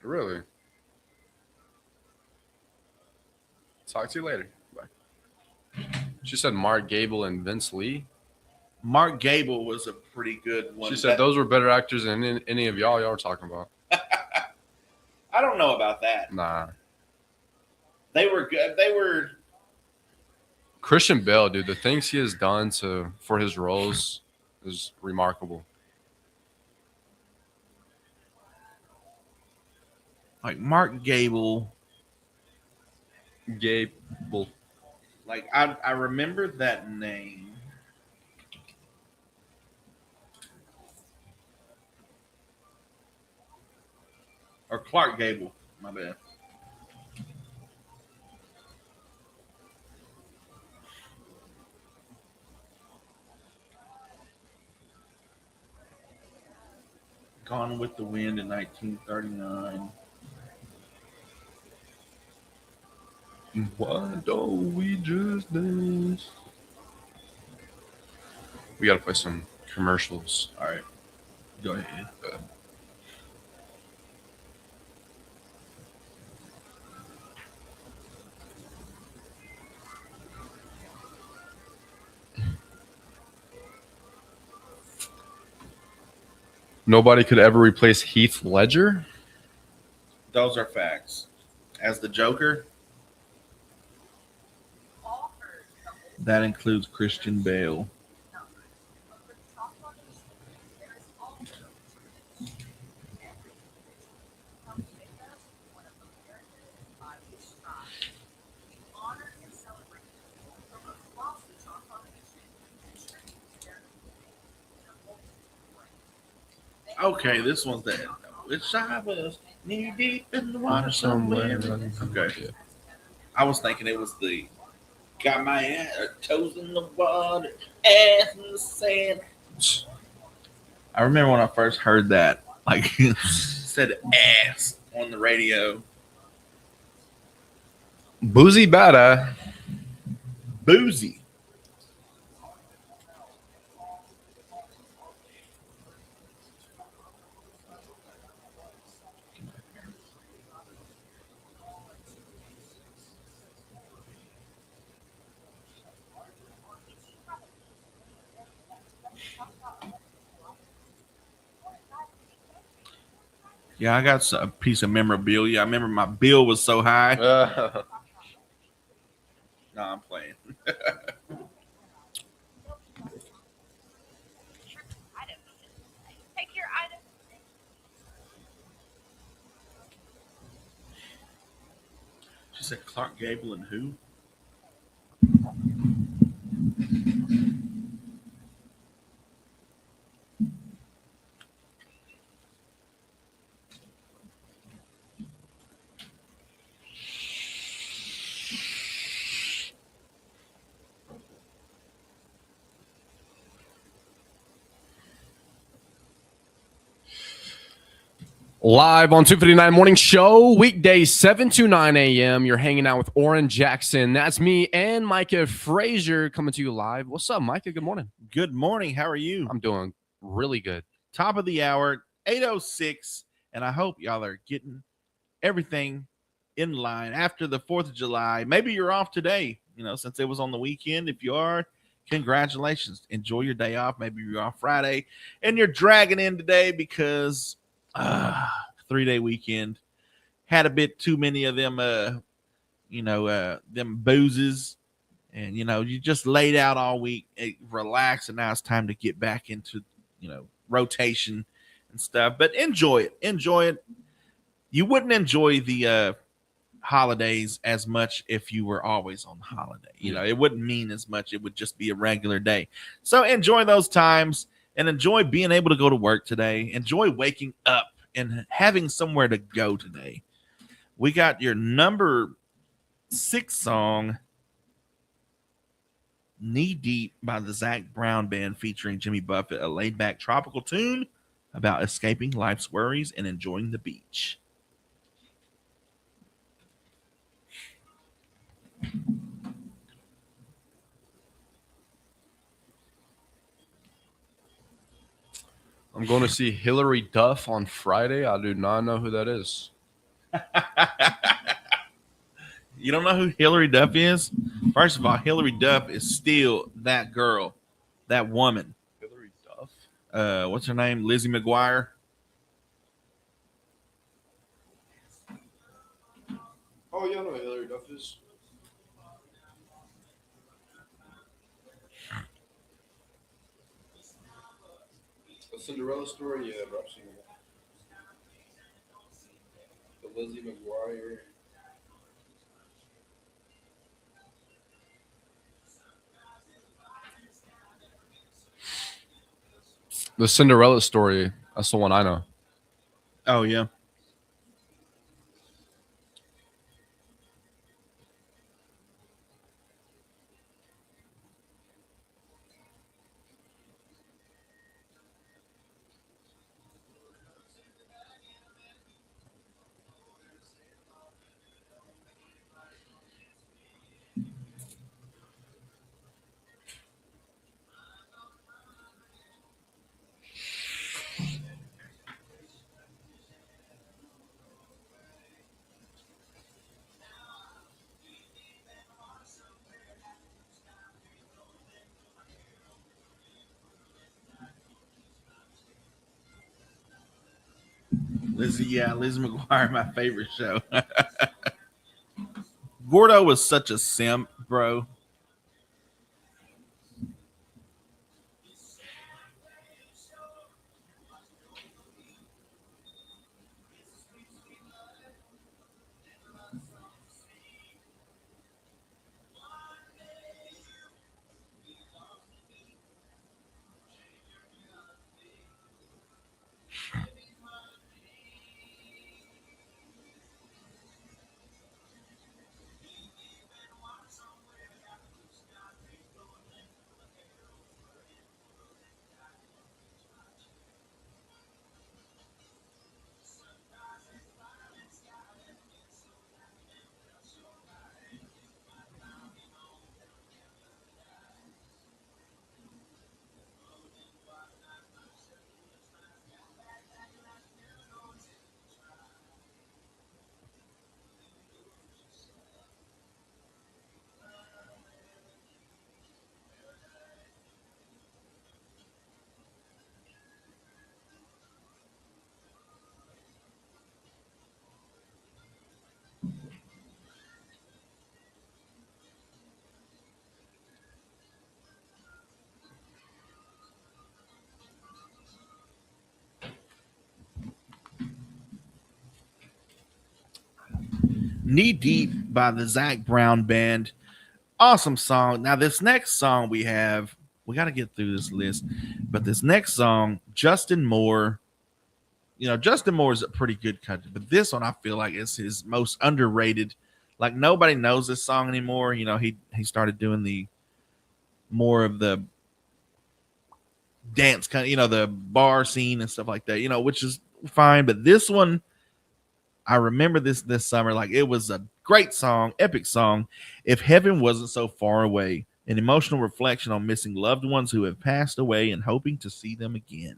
Really? Talk to you later. Bye. She said Mark Gable and Vince Lee. Mark Gable was a pretty good one. She said those were better actors than any of y'all were talking about. I don't know about that. Nah. They were good. They were. Christian Bale, dude, the things he has done for his roles is remarkable. Like Mark Gable. Gable. Like I remember that name. Or Clark Gable. My bad. Gone with the Wind in 1939. Why don't we just dance? We gotta play some commercials. All right. Go ahead. Nobody could ever replace Heath Ledger. Those are facts. As the Joker, that includes Christian Bale. Okay, this one's that. Which I was knee deep in the water somewhere. Okay. I was thinking it was the got my toes in the water, ass in the sand. I remember when I first heard that, like said ass on the radio. Boozy Bada. Boozy. Yeah, I got a piece of memorabilia. I remember my bill was so high. No, I'm playing. She said Clark Gable and who? Live on 259 Morning Show, weekdays 7 to 9 a.m. You're hanging out with Oran Jackson. That's me and Micah Frazier coming to you live. What's up, Micah? Good morning. Good morning. How are you? I'm doing really good. Top of the hour, 8:06, and I hope y'all are getting everything in line after the 4th of July. Maybe you're off today, since it was on the weekend. If you are, congratulations. Enjoy your day off. Maybe you're off Friday and you're dragging in today because 3-day weekend had a bit too many of them them boozes, and you just laid out all week, relax, and now it's time to get back into rotation and stuff. But enjoy it. You wouldn't enjoy the holidays as much if you were always on holiday. It wouldn't mean as much. It would just be a regular day. So enjoy those times and enjoy being able to go to work today. Enjoy waking up and having somewhere to go today. We got your number 6 song, Knee Deep by the Zach Brown Band featuring Jimmy Buffett, a laid-back tropical tune about escaping life's worries and enjoying the beach. I'm going to see Hillary Duff on Friday. I do not know who that is. You don't know who Hillary Duff is? First of all, Hillary Duff is still that girl, that woman. Hillary Duff? What's her name? Lizzie McGuire. Oh, yeah, I know who Hillary Duff is. The Cinderella story? Yeah, I've seen it. The Lizzie McGuire. The Cinderella story. That's the one I know. Oh, yeah. Lizzie McGuire, my favorite show. Gordo was such a simp, bro. Knee Deep by the Zach Brown Band. Awesome song. Now, this next song we got to get through this list. But this next song, Justin Moore. Justin Moore is a pretty good country, but this one I feel like is his most underrated. Like, nobody knows this song anymore. He started doing the more of the dance kind of, the bar scene and stuff like that, which is fine. But this one, I remember this summer, like it was a great song, epic song. If Heaven Wasn't So Far Away, an emotional reflection on missing loved ones who have passed away and hoping to see them again.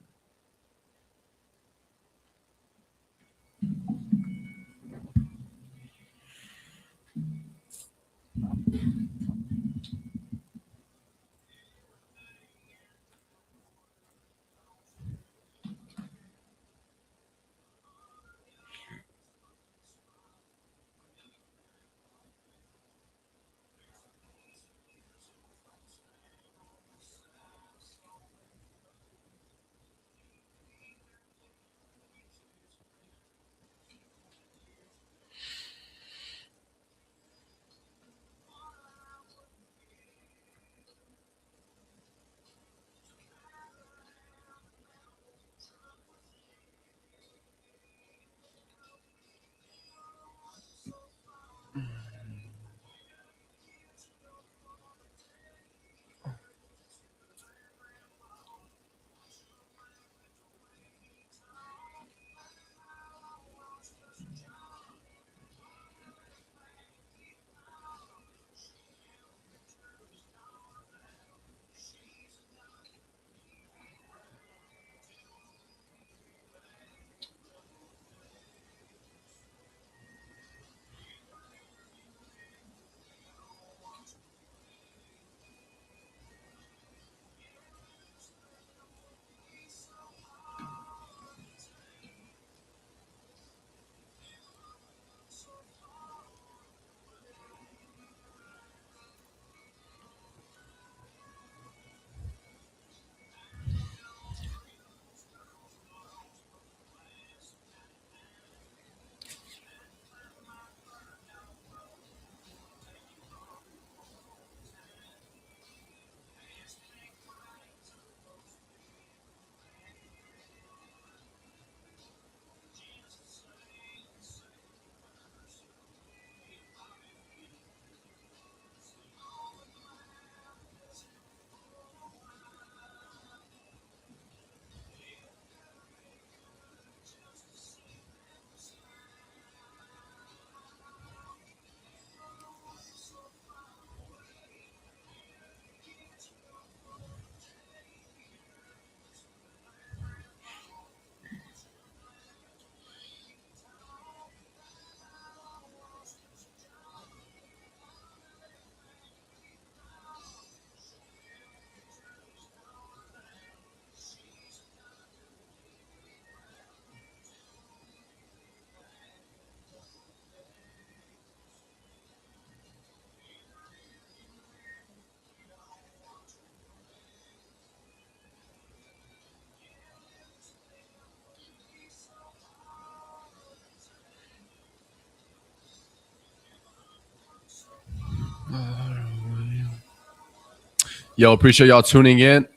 Yo, appreciate y'all tuning in.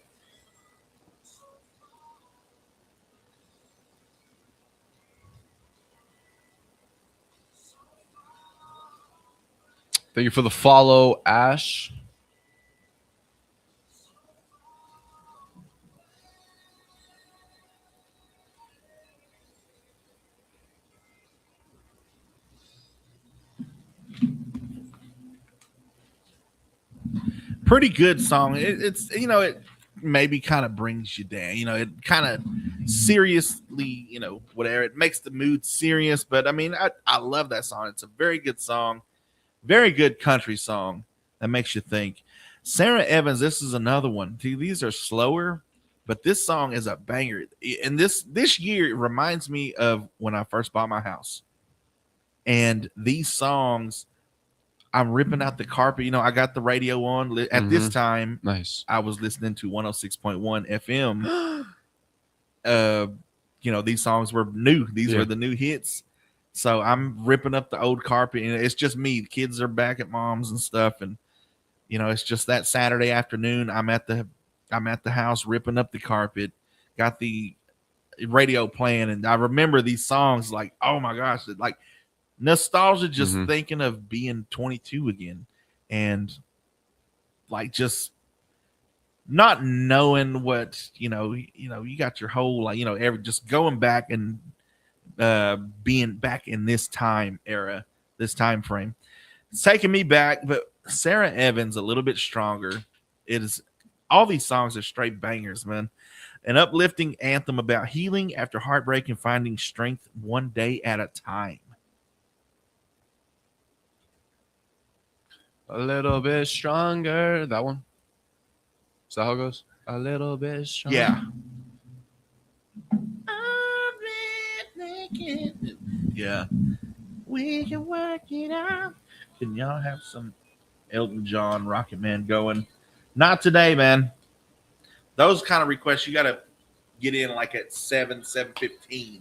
Thank you for the follow, Ash. Pretty good song. It's it maybe kind of brings you down. It kind of seriously, whatever. It makes the mood serious, but I mean, I love that song. It's a very good song, very good country song that makes you think. Sarah Evans, this is another one. See, these are slower, but this song is a banger. And this year it reminds me of when I first bought my house. And these songs, I'm ripping out the carpet. I got the radio on at this time. Nice. I was listening to 106.1 FM. These songs were new. These were the new hits. So I'm ripping up the old carpet, and it's just me. The kids are back at mom's and stuff, and it's just that Saturday afternoon. I'm at the house ripping up the carpet, got the radio playing, and I remember these songs like, oh my gosh, like nostalgia, just thinking of being 22 again, and like just not knowing what you got your whole every just going back and being back in this time era, this time frame. It's taking me back, but Sarah Evans a little bit stronger. It is all these songs are straight bangers, man. An uplifting anthem about healing after heartbreak and finding strength one day at a time. A little bit stronger. That one. Is that how it goes? A little bit stronger. Yeah. Yeah. We can work it out. Can y'all have some Elton John, Rocket Man going? Not today, man. Those kind of requests you got to get in like at 7:15.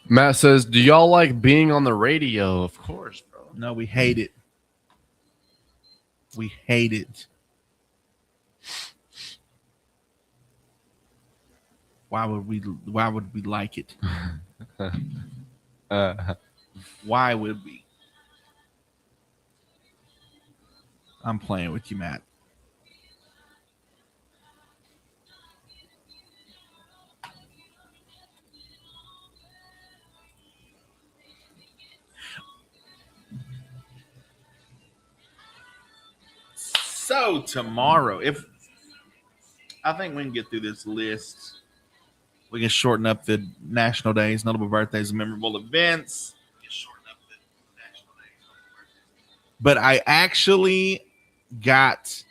Matt says, do y'all like being on the radio? Of course, bro. No, we hate it. We hate it. Why would we like it? Why would we? I'm playing with you, Matt. So tomorrow, if I think we can get through this list, we can shorten up the national days, notable birthdays, and memorable events. But I actually got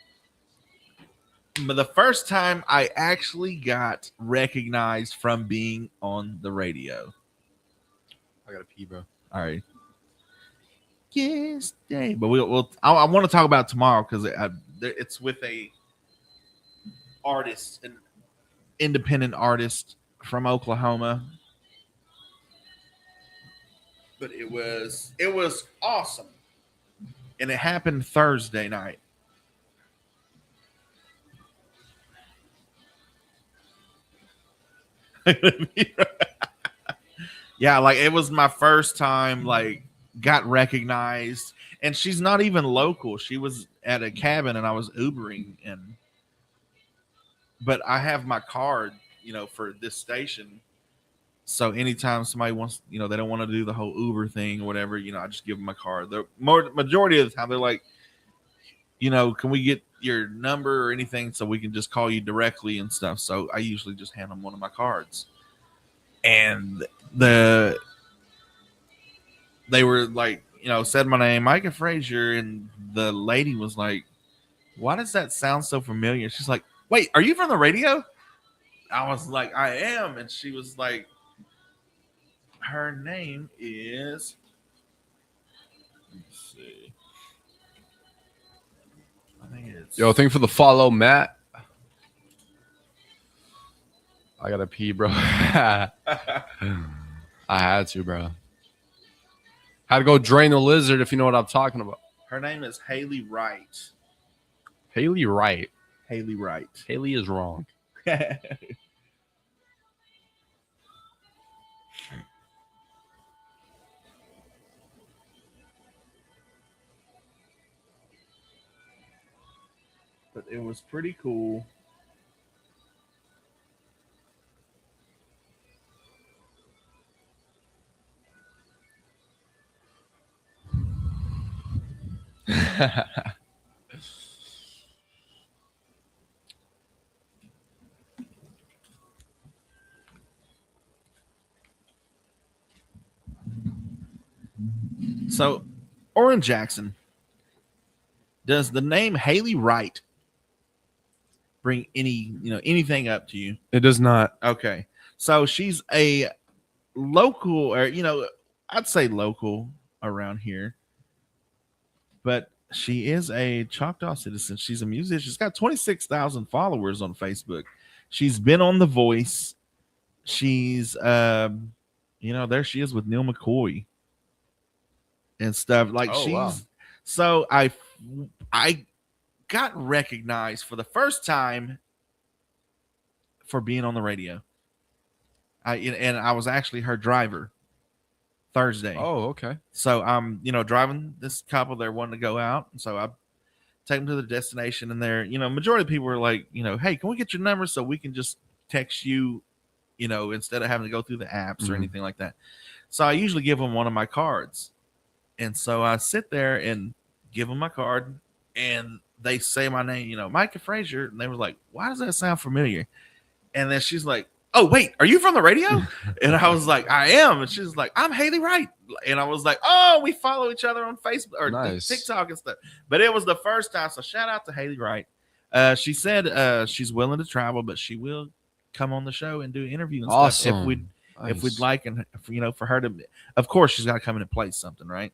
the first time I actually got recognized from being on the radio. I gotta pee, bro. All right. Yes, day. But I want to talk about tomorrow because it's with a artist, an independent artist from Oklahoma. But it was awesome, and it happened Thursday night. Yeah, like it was my first time, like got recognized, and she's not even local. She was at a cabin, and I was Ubering, but I have my card, for this station. So anytime somebody wants, they don't want to do the whole Uber thing or whatever, I just give them my card. The majority of the time, they're like, can we get your number or anything so we can just call you directly and stuff. So I usually just hand them one of my cards. And they were like, said my name, Micah Frazier, and the lady was like, why does that sound so familiar? She's like, wait, are you from the radio? I was like, I am. And she was like, her name is, let's see. I think it's thank you for the follow, Matt. I gotta pee, bro. I had to, bro. Had to go drain the lizard, if you know what I'm talking about. Her name is Haley Wright. Haley Wright. Haley Wright. Haley is wrong. but it was pretty cool. So, Oran Jackson, does the name Haley Wright bring anything up to you? It does not. Okay. So she's a local, or I'd say local around here, but she is a Choctaw citizen. She's a musician. She's got 26,000 followers on Facebook. She's been on The Voice. She's there she is with Neil McCoy and stuff. Like Wow. So I got recognized for the first time for being on the radio. I was actually her driver Thursday. Oh, okay. So I'm, driving this couple. They're wanting to go out, and so I take them to the destination. And they're, majority of people are like, hey, can we get your number so we can just text you, instead of having to go through the apps or anything like that. So I usually give them one of my cards, and so I sit there and give them my card, and they say my name, Micah Frazier, and they were like, why does that sound familiar? And then she's like, oh, wait, are you from the radio? And I was like, I am. And she's like, I'm Haley Wright. And I was like, oh, we follow each other on Facebook or Nice. TikTok and stuff. But it was the first time. So shout out to Haley Wright. She said she's willing to travel, but she will come on the show and do interviews and stuff if we'd like. And, for her to, of course, she's got to come in and play something, right?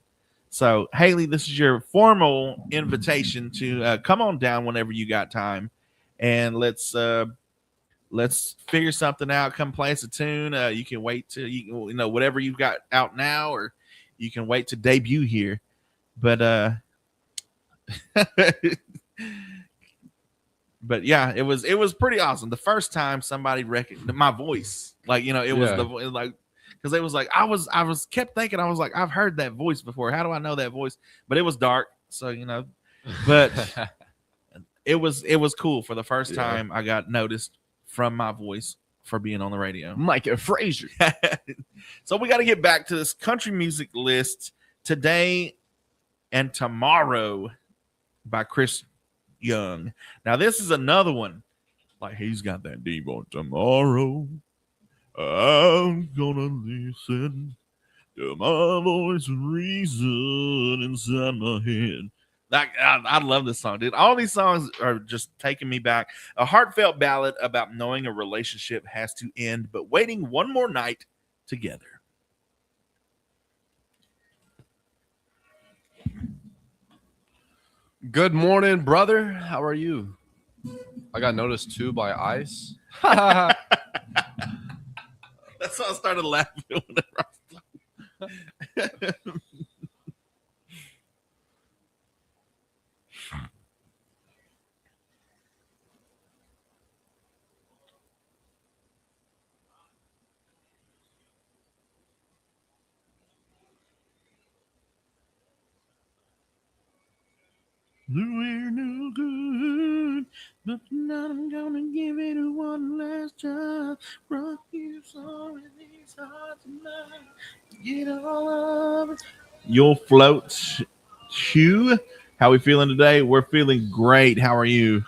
So, Haley, this is your formal invitation to come on down whenever you got time. And let's figure something out. Come play us a tune. You can wait to whatever you've got out now, or you can wait to debut here. But but yeah, it was pretty awesome. The first time somebody recognized my voice, was because it was like I was kept thinking, I was like, I've heard that voice before. How do I know that voice? But it was dark, so but it was cool. For the first time I got noticed from my voice for being on the radio. Micah Frazier. So we got to get back to this country music list today and tomorrow by Chris Young. Now this is another one. Like, he's got that deep on tomorrow. I'm gonna listen to my voice and reason inside my head. I love this song, dude. All these songs are just taking me back. A heartfelt ballad about knowing a relationship has to end, but waiting one more night together. Good morning, brother. How are you? I got noticed too by Ice. That's why I started laughing whenever I was we're no good, but tonight I'm gonna give it a one last try. Rock you so in these hearts tonight. Get all of it. You'll float, Hugh. How we feeling today? We're feeling great. How are you?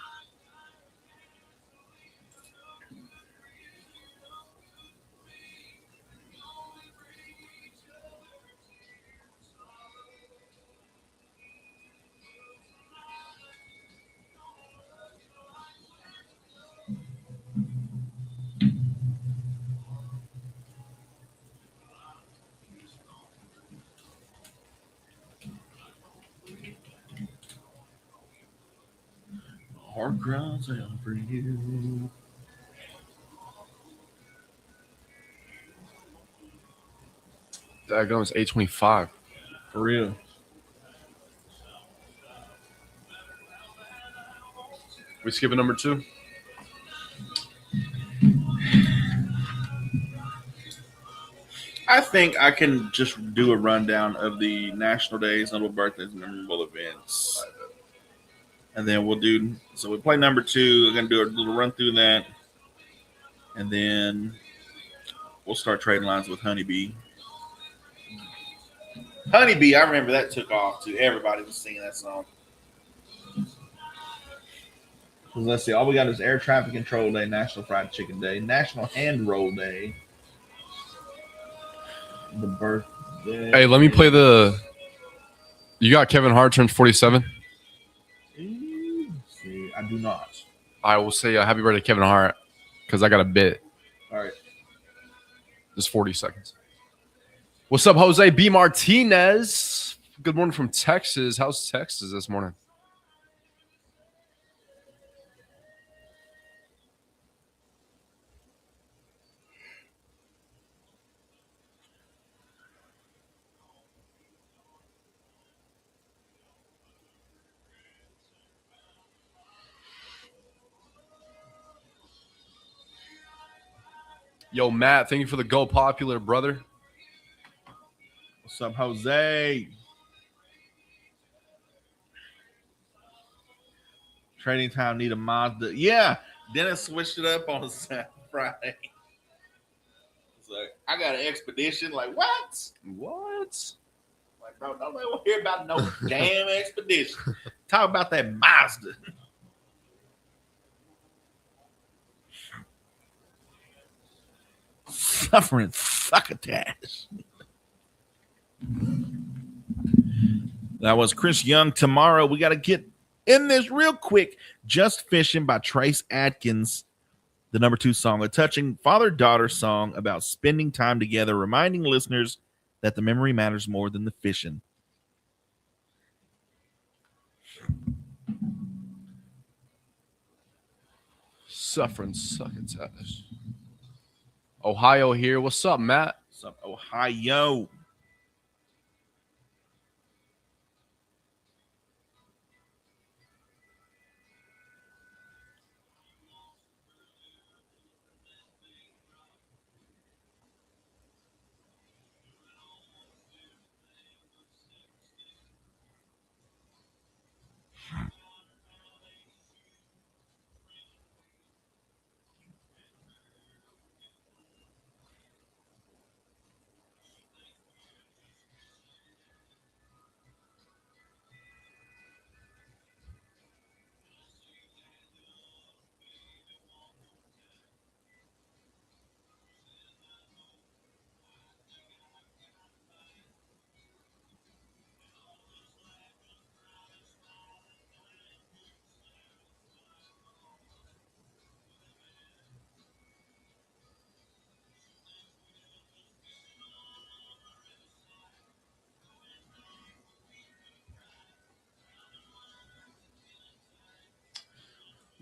Heart cries out for you. That goes 825. For real. We skipping number 2? I think I can just do a rundown of the national days, notable birthdays, memorable events. And then we'll do. So we play number 2. We're gonna do a little run through that, and then we'll start trading lines with Honeybee. Honeybee, I remember that took off too. Everybody was singing that song. Let's see. All we got is Air Traffic Control Day, National Fried Chicken Day, National Hand Roll Day, the birthday. Hey, let me play the. You got Kevin Hart turns 47. See, I do not. I will say happy birthday, Kevin Hart, because I got a bit. All right. Just 40 seconds. What's up, Jose B. Martinez? Good morning from Texas. How's Texas this morning? Yo, Matt, thank you for the Go Popular, brother. What's up, Jose? Trading time need a Mazda. Yeah, Dennis switched it up on a Friday. It's like, I got an Expedition. Like, what? What? Like, bro, don't let me hear about no damn Expedition. Talk about that Mazda. Suffering succotash. That was Chris Young. Tomorrow we got to get in this real quick. Just Fishing by Trace Adkins, the number 2 song, a touching father-daughter song about spending time together, reminding listeners that the memory matters more than the fishing. Suffering succotash. Ohio here. What's up, Matt? What's up, Ohio?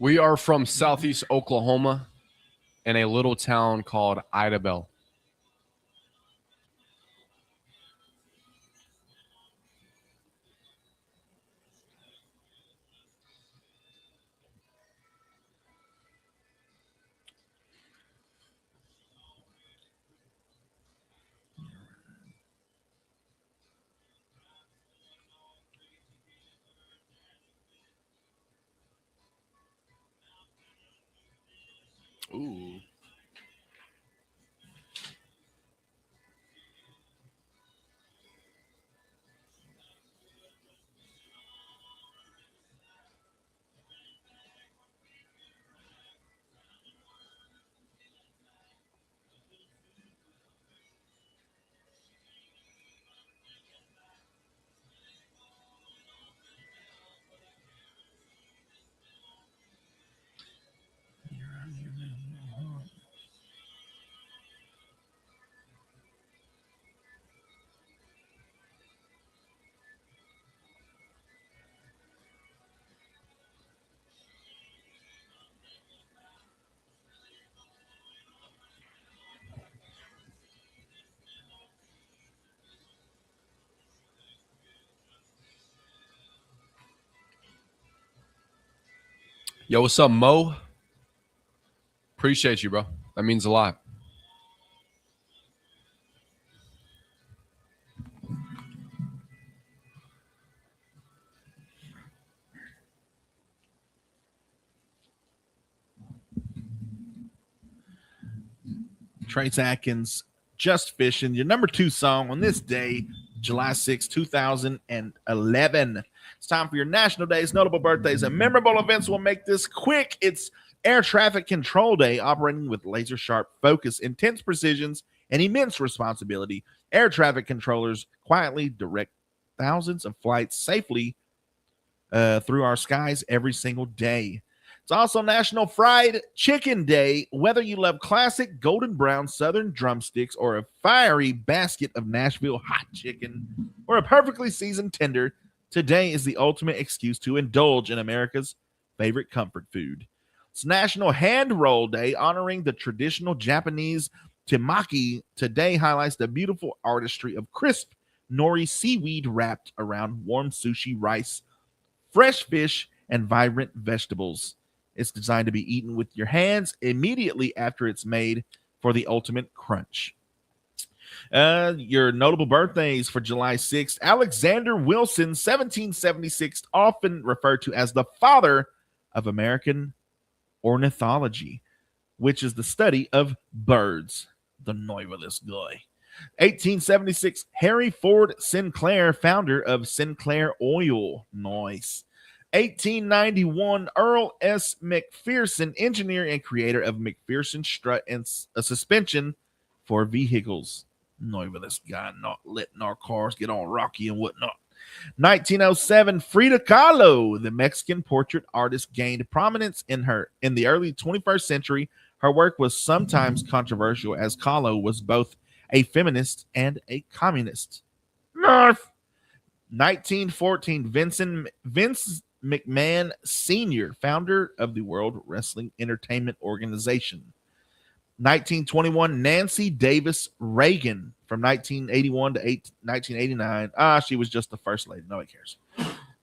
We are from Southeast Oklahoma in a little town called Idabel. Ooh. Yo, what's up, Mo? Appreciate you, bro. That means a lot. Trace Atkins, Just Fishing, your number 2 song on this day, July 6, 2011. It's time for your national days, notable birthdays, and memorable events. We'll make this quick. It's Air Traffic Control Day, operating with laser sharp focus, intense precisions, and immense responsibility. Air traffic controllers quietly direct thousands of flights safely through our skies every single day. It's also National Fried Chicken Day. Whether you love classic golden brown southern drumsticks or a fiery basket of Nashville hot chicken or a perfectly seasoned tender, today is the ultimate excuse to indulge in America's favorite comfort food. It's National Hand Roll Day, honoring the traditional Japanese temaki. Today highlights the beautiful artistry of crisp nori seaweed wrapped around warm sushi rice, fresh fish, and vibrant vegetables. It's designed to be eaten with your hands immediately after it's made for the ultimate crunch. Your notable birthdays for July 6th. Alexander Wilson, 1776, often referred to as the father of American ornithology, which is the study of birds. The novelist guy. 1876, Harry Ford Sinclair, founder of Sinclair Oil. Nice. 1891, Earl S. McPherson, engineer and creator of McPherson strut and a suspension for vehicles. Novelist guy, not letting our cars get all rocky and whatnot. 1907, Frida Kahlo, the Mexican portrait artist, gained prominence in the early 21st century. Her work was sometimes controversial, as Kahlo was both a feminist and a communist. Nerf. 1914, Vince McMahon Sr., founder of the World Wrestling Entertainment Organization. 1921, Nancy Davis Reagan, from 1981 to 1989. She was just the first lady. Nobody cares.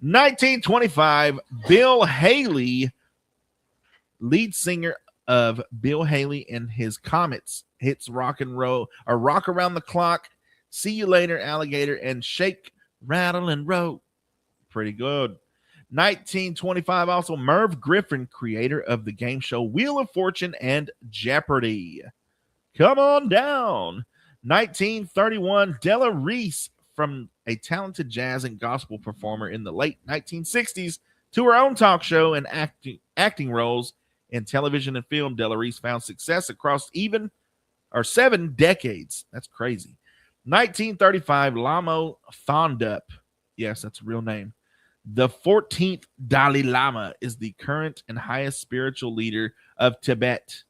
1925, Bill Haley, lead singer of Bill Haley and his Comets, hits Rock and Roll, or Rock Around the Clock, See You Later, Alligator, and Shake, Rattle, and Roll. Pretty good. 1925, also Merv Griffin, creator of the game show Wheel of Fortune and Jeopardy. Come on down. 1931, Della Reese, from a talented jazz and gospel performer in the late 1960s to her own talk show and acting roles in television and film. Della Reese found success across 7 decades. That's crazy. 1935, Lamo Thondup. Yes, that's a real name. The 14th Dalai Lama is the current and highest spiritual leader of Tibet.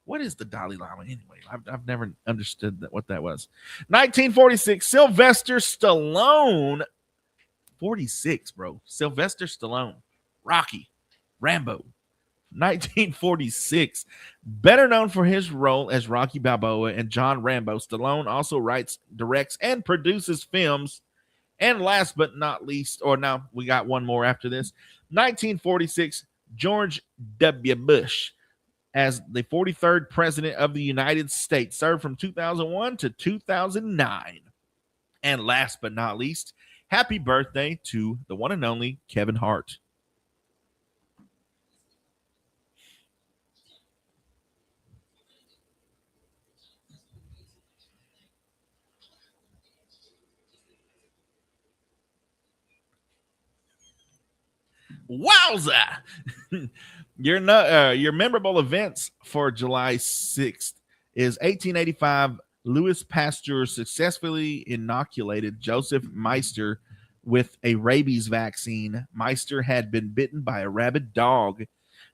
What is the Dalai Lama anyway? I've never understood what that was. 1946, Sylvester Stallone. 46, bro. Sylvester Stallone. Rocky. Rambo. 1946. Better known for his role as Rocky Balboa and John Rambo, Stallone also writes, directs, and produces films. And last but not least, or now we got one more after this, 1946, George W. Bush, as the 43rd president of the United States, served from 2001 to 2009. And last but not least, happy birthday to the one and only Kevin Hart. Wowza! Your memorable events for July 6th is 1885. Louis Pasteur successfully inoculated Joseph Meister with a rabies vaccine. Meister had been bitten by a rabid dog.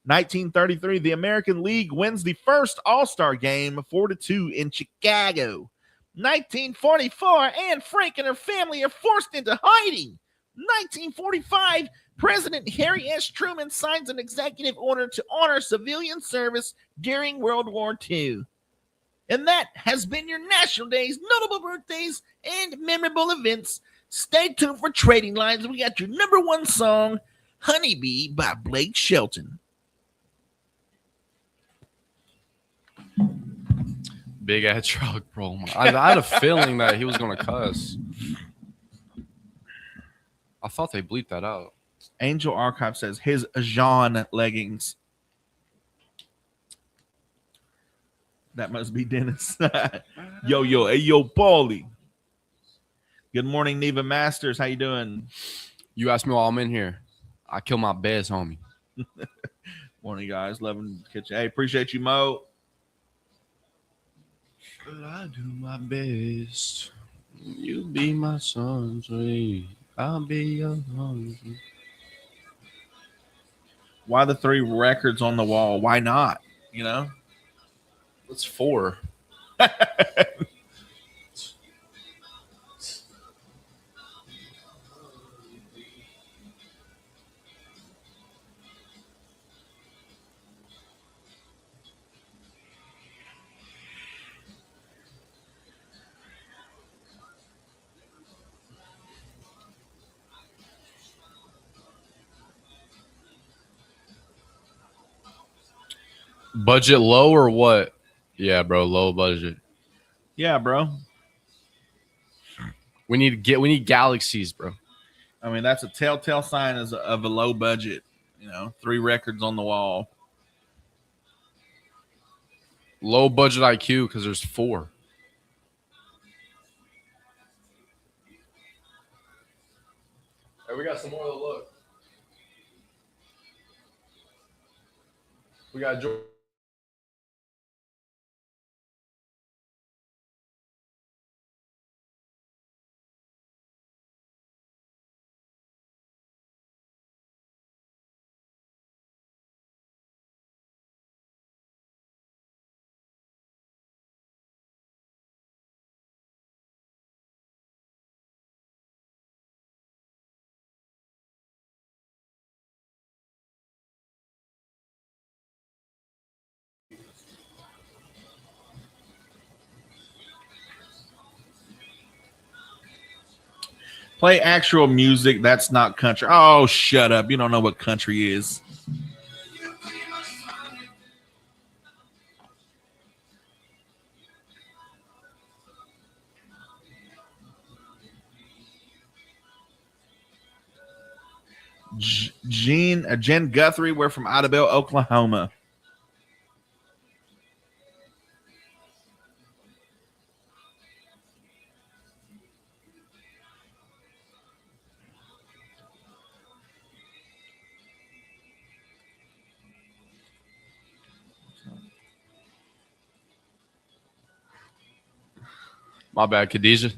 1933, the American League wins the first All-Star game 4-2 in Chicago. 1944, Anne Frank and her family are forced into hiding. 1945, President Harry S. Truman signs an executive order to honor civilian service during World War II. And that has been your National Days, notable birthdays, and memorable events. Stay tuned for Trading Lines. We got your number 1 song, Honeybee by Blake Shelton. Big ass truck, bro. I had a feeling that he was going to cuss. I thought they bleeped that out. Angel Archive says his Jean leggings. That must be Dennis. Yo, hey, yo, Paulie. Good morning, Neva Masters. How you doing? You asked me while I'm in here. I kill my best, homie. Morning, guys. Loving the kitchen. Hey, appreciate you, Mo. I do my best. You be my sunshine. I'll be your sunshine. Why the 3 records on the wall? Why not? You know? It's 4. Budget low or what? Yeah, bro, low budget. Yeah, bro. We need galaxies, bro. I mean, that's a telltale sign of a low budget. 3 records on the wall. Low budget IQ because there's 4. Hey, we got some more of the look. We got George. Play actual music. That's not country. Oh, shut up. You don't know what country is. Jen Guthrie. We're from Idabel, Oklahoma. My bad, Khadijah.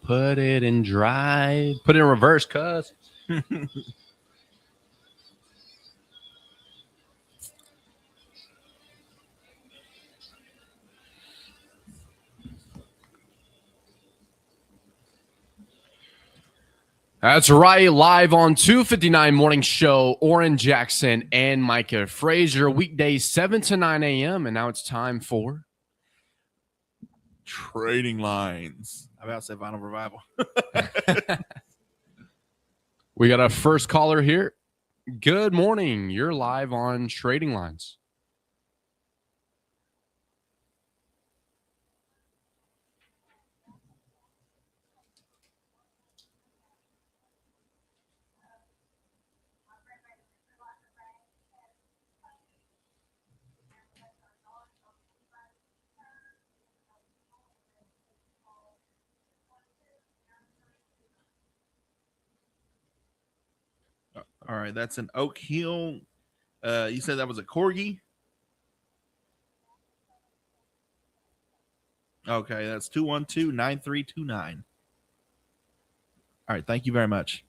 Put it in drive. Put it in reverse, cuz. That's right. Live on 259 Morning Show, Oran Jackson and Micah Frazier, weekdays 7 to 9 a.m. And now it's time for Trading Lines. I about to say Vinyl Revival. We got a first caller here. Good morning. You're live on Trading Lines. All right, that's an Oak Hill. You said that was a Corgi? Okay, that's 212-9329. All right, thank you very much.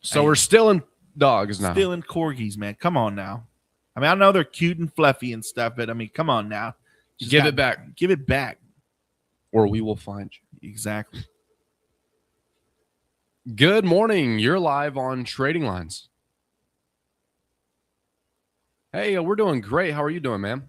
So Hey. we're still in dogs now. Still in corgis, man. Come on now. I mean, I know they're cute and fluffy and stuff, but I mean, come on now. Give it back. Give it back. Or we will find you. Exactly. Good morning. You're live on Trading Lines. Hey, we're doing great. How are you doing, ma'am?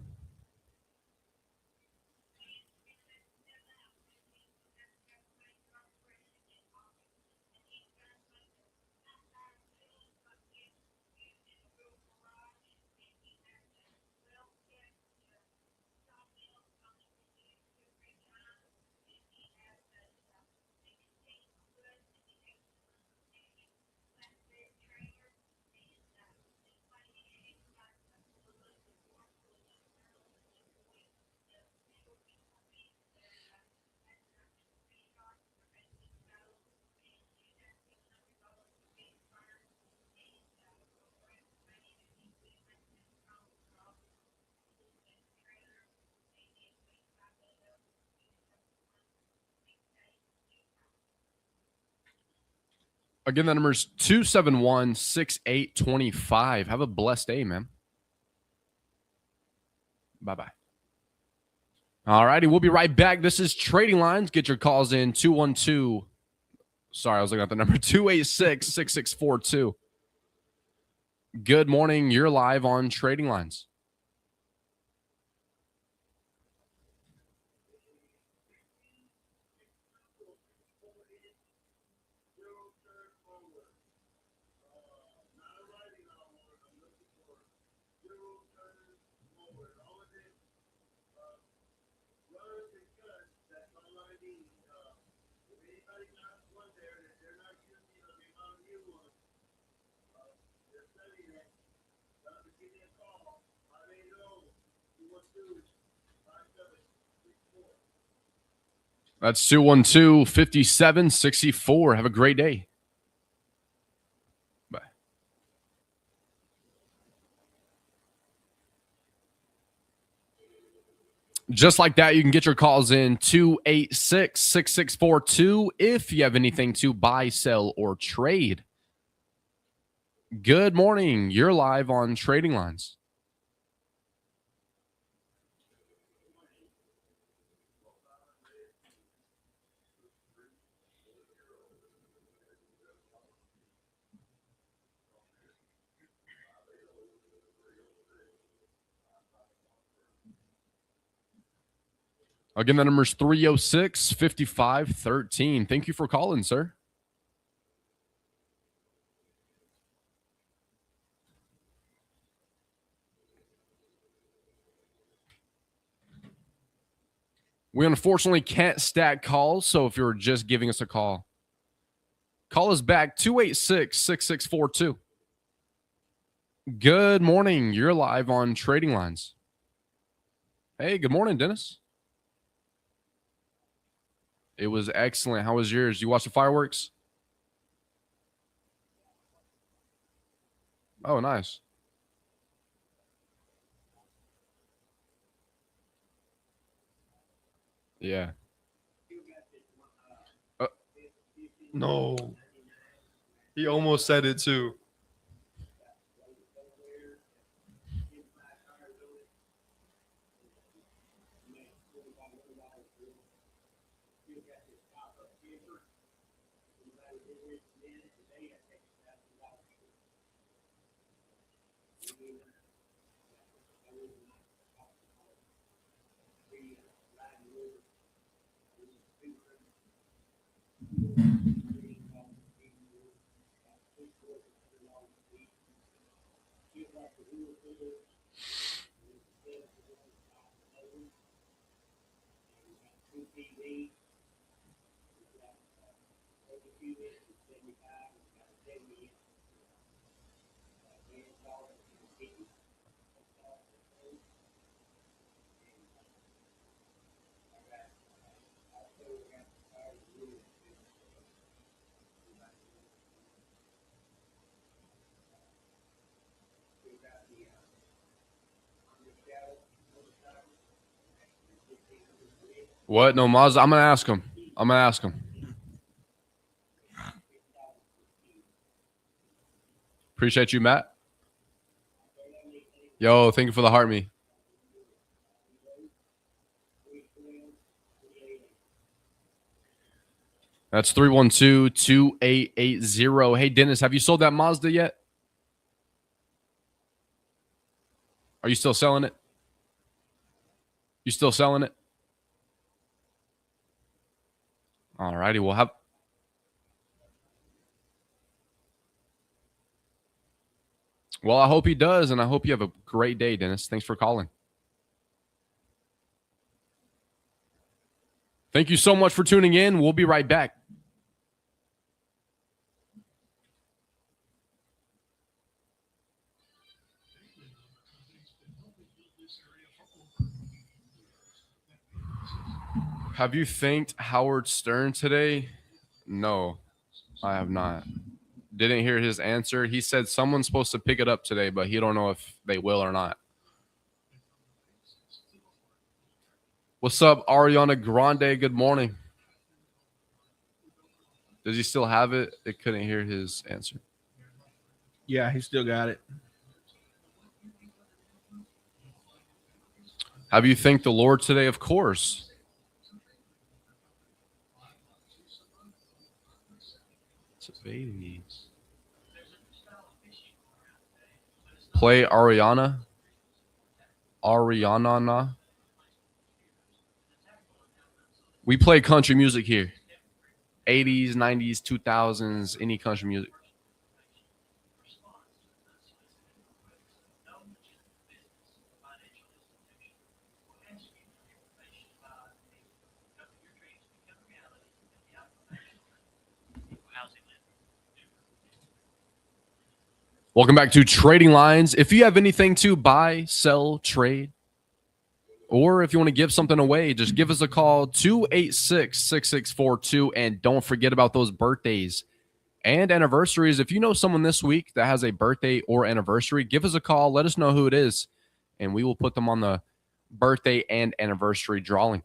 Again, the number is 271-6825. Have a blessed day, man. Bye-bye. All righty, we'll be right back. This is Trading Lines. Get your calls in 212. Sorry, I was looking at the number 286-6642. Good morning. You're live on Trading Lines. That's 212-5764. Have a great day. Bye. Just like that, you can get your calls in 286-6642 if you have anything to buy, sell, or trade. Good morning. You're live on Trading Lines. Again, the number is 306-5513. Thank you for calling, sir. We unfortunately can't stack calls, so if you're just giving us a call, call us back 286-6642. Good morning. You're live on Trading Lines. Hey, good morning, Dennis. It was excellent. How was yours? You watch the fireworks? Oh, nice. Yeah. No. He almost said it too. What? No, Mazda. I'm gonna ask him. I'm gonna ask him. Appreciate you, Matt. Yo, thank you for the heart me. That's 312-2880. Hey, Dennis, have you sold that Mazda yet? Are you still selling it? You still selling it? All righty. Well, I hope he does, and I hope you have a great day, Dennis. Thanks for calling. Thank you so much for tuning in. We'll be right back. Have you thanked Howard Stern today? No, I have not. Didn't hear his answer. He said someone's supposed to pick it up today, but he don't know if they will or not. What's up, Ariana Grande? Good morning. Does he still have it? I couldn't hear his answer. Yeah, he still got it. Have you thanked the Lord today? Of course. It's a baby. Play Ariana. Ariana. We play country music here. 80s, 90s, 2000s, any country music. Welcome back to Trading Lines. If you have anything to buy, sell, trade, or if you want to give something away, just give us a call, 286-6642. And don't forget about those birthdays and anniversaries. If you know someone this week that has a birthday or anniversary, give us a call. Let us know who it is, and we will put them on the birthday and anniversary drawing.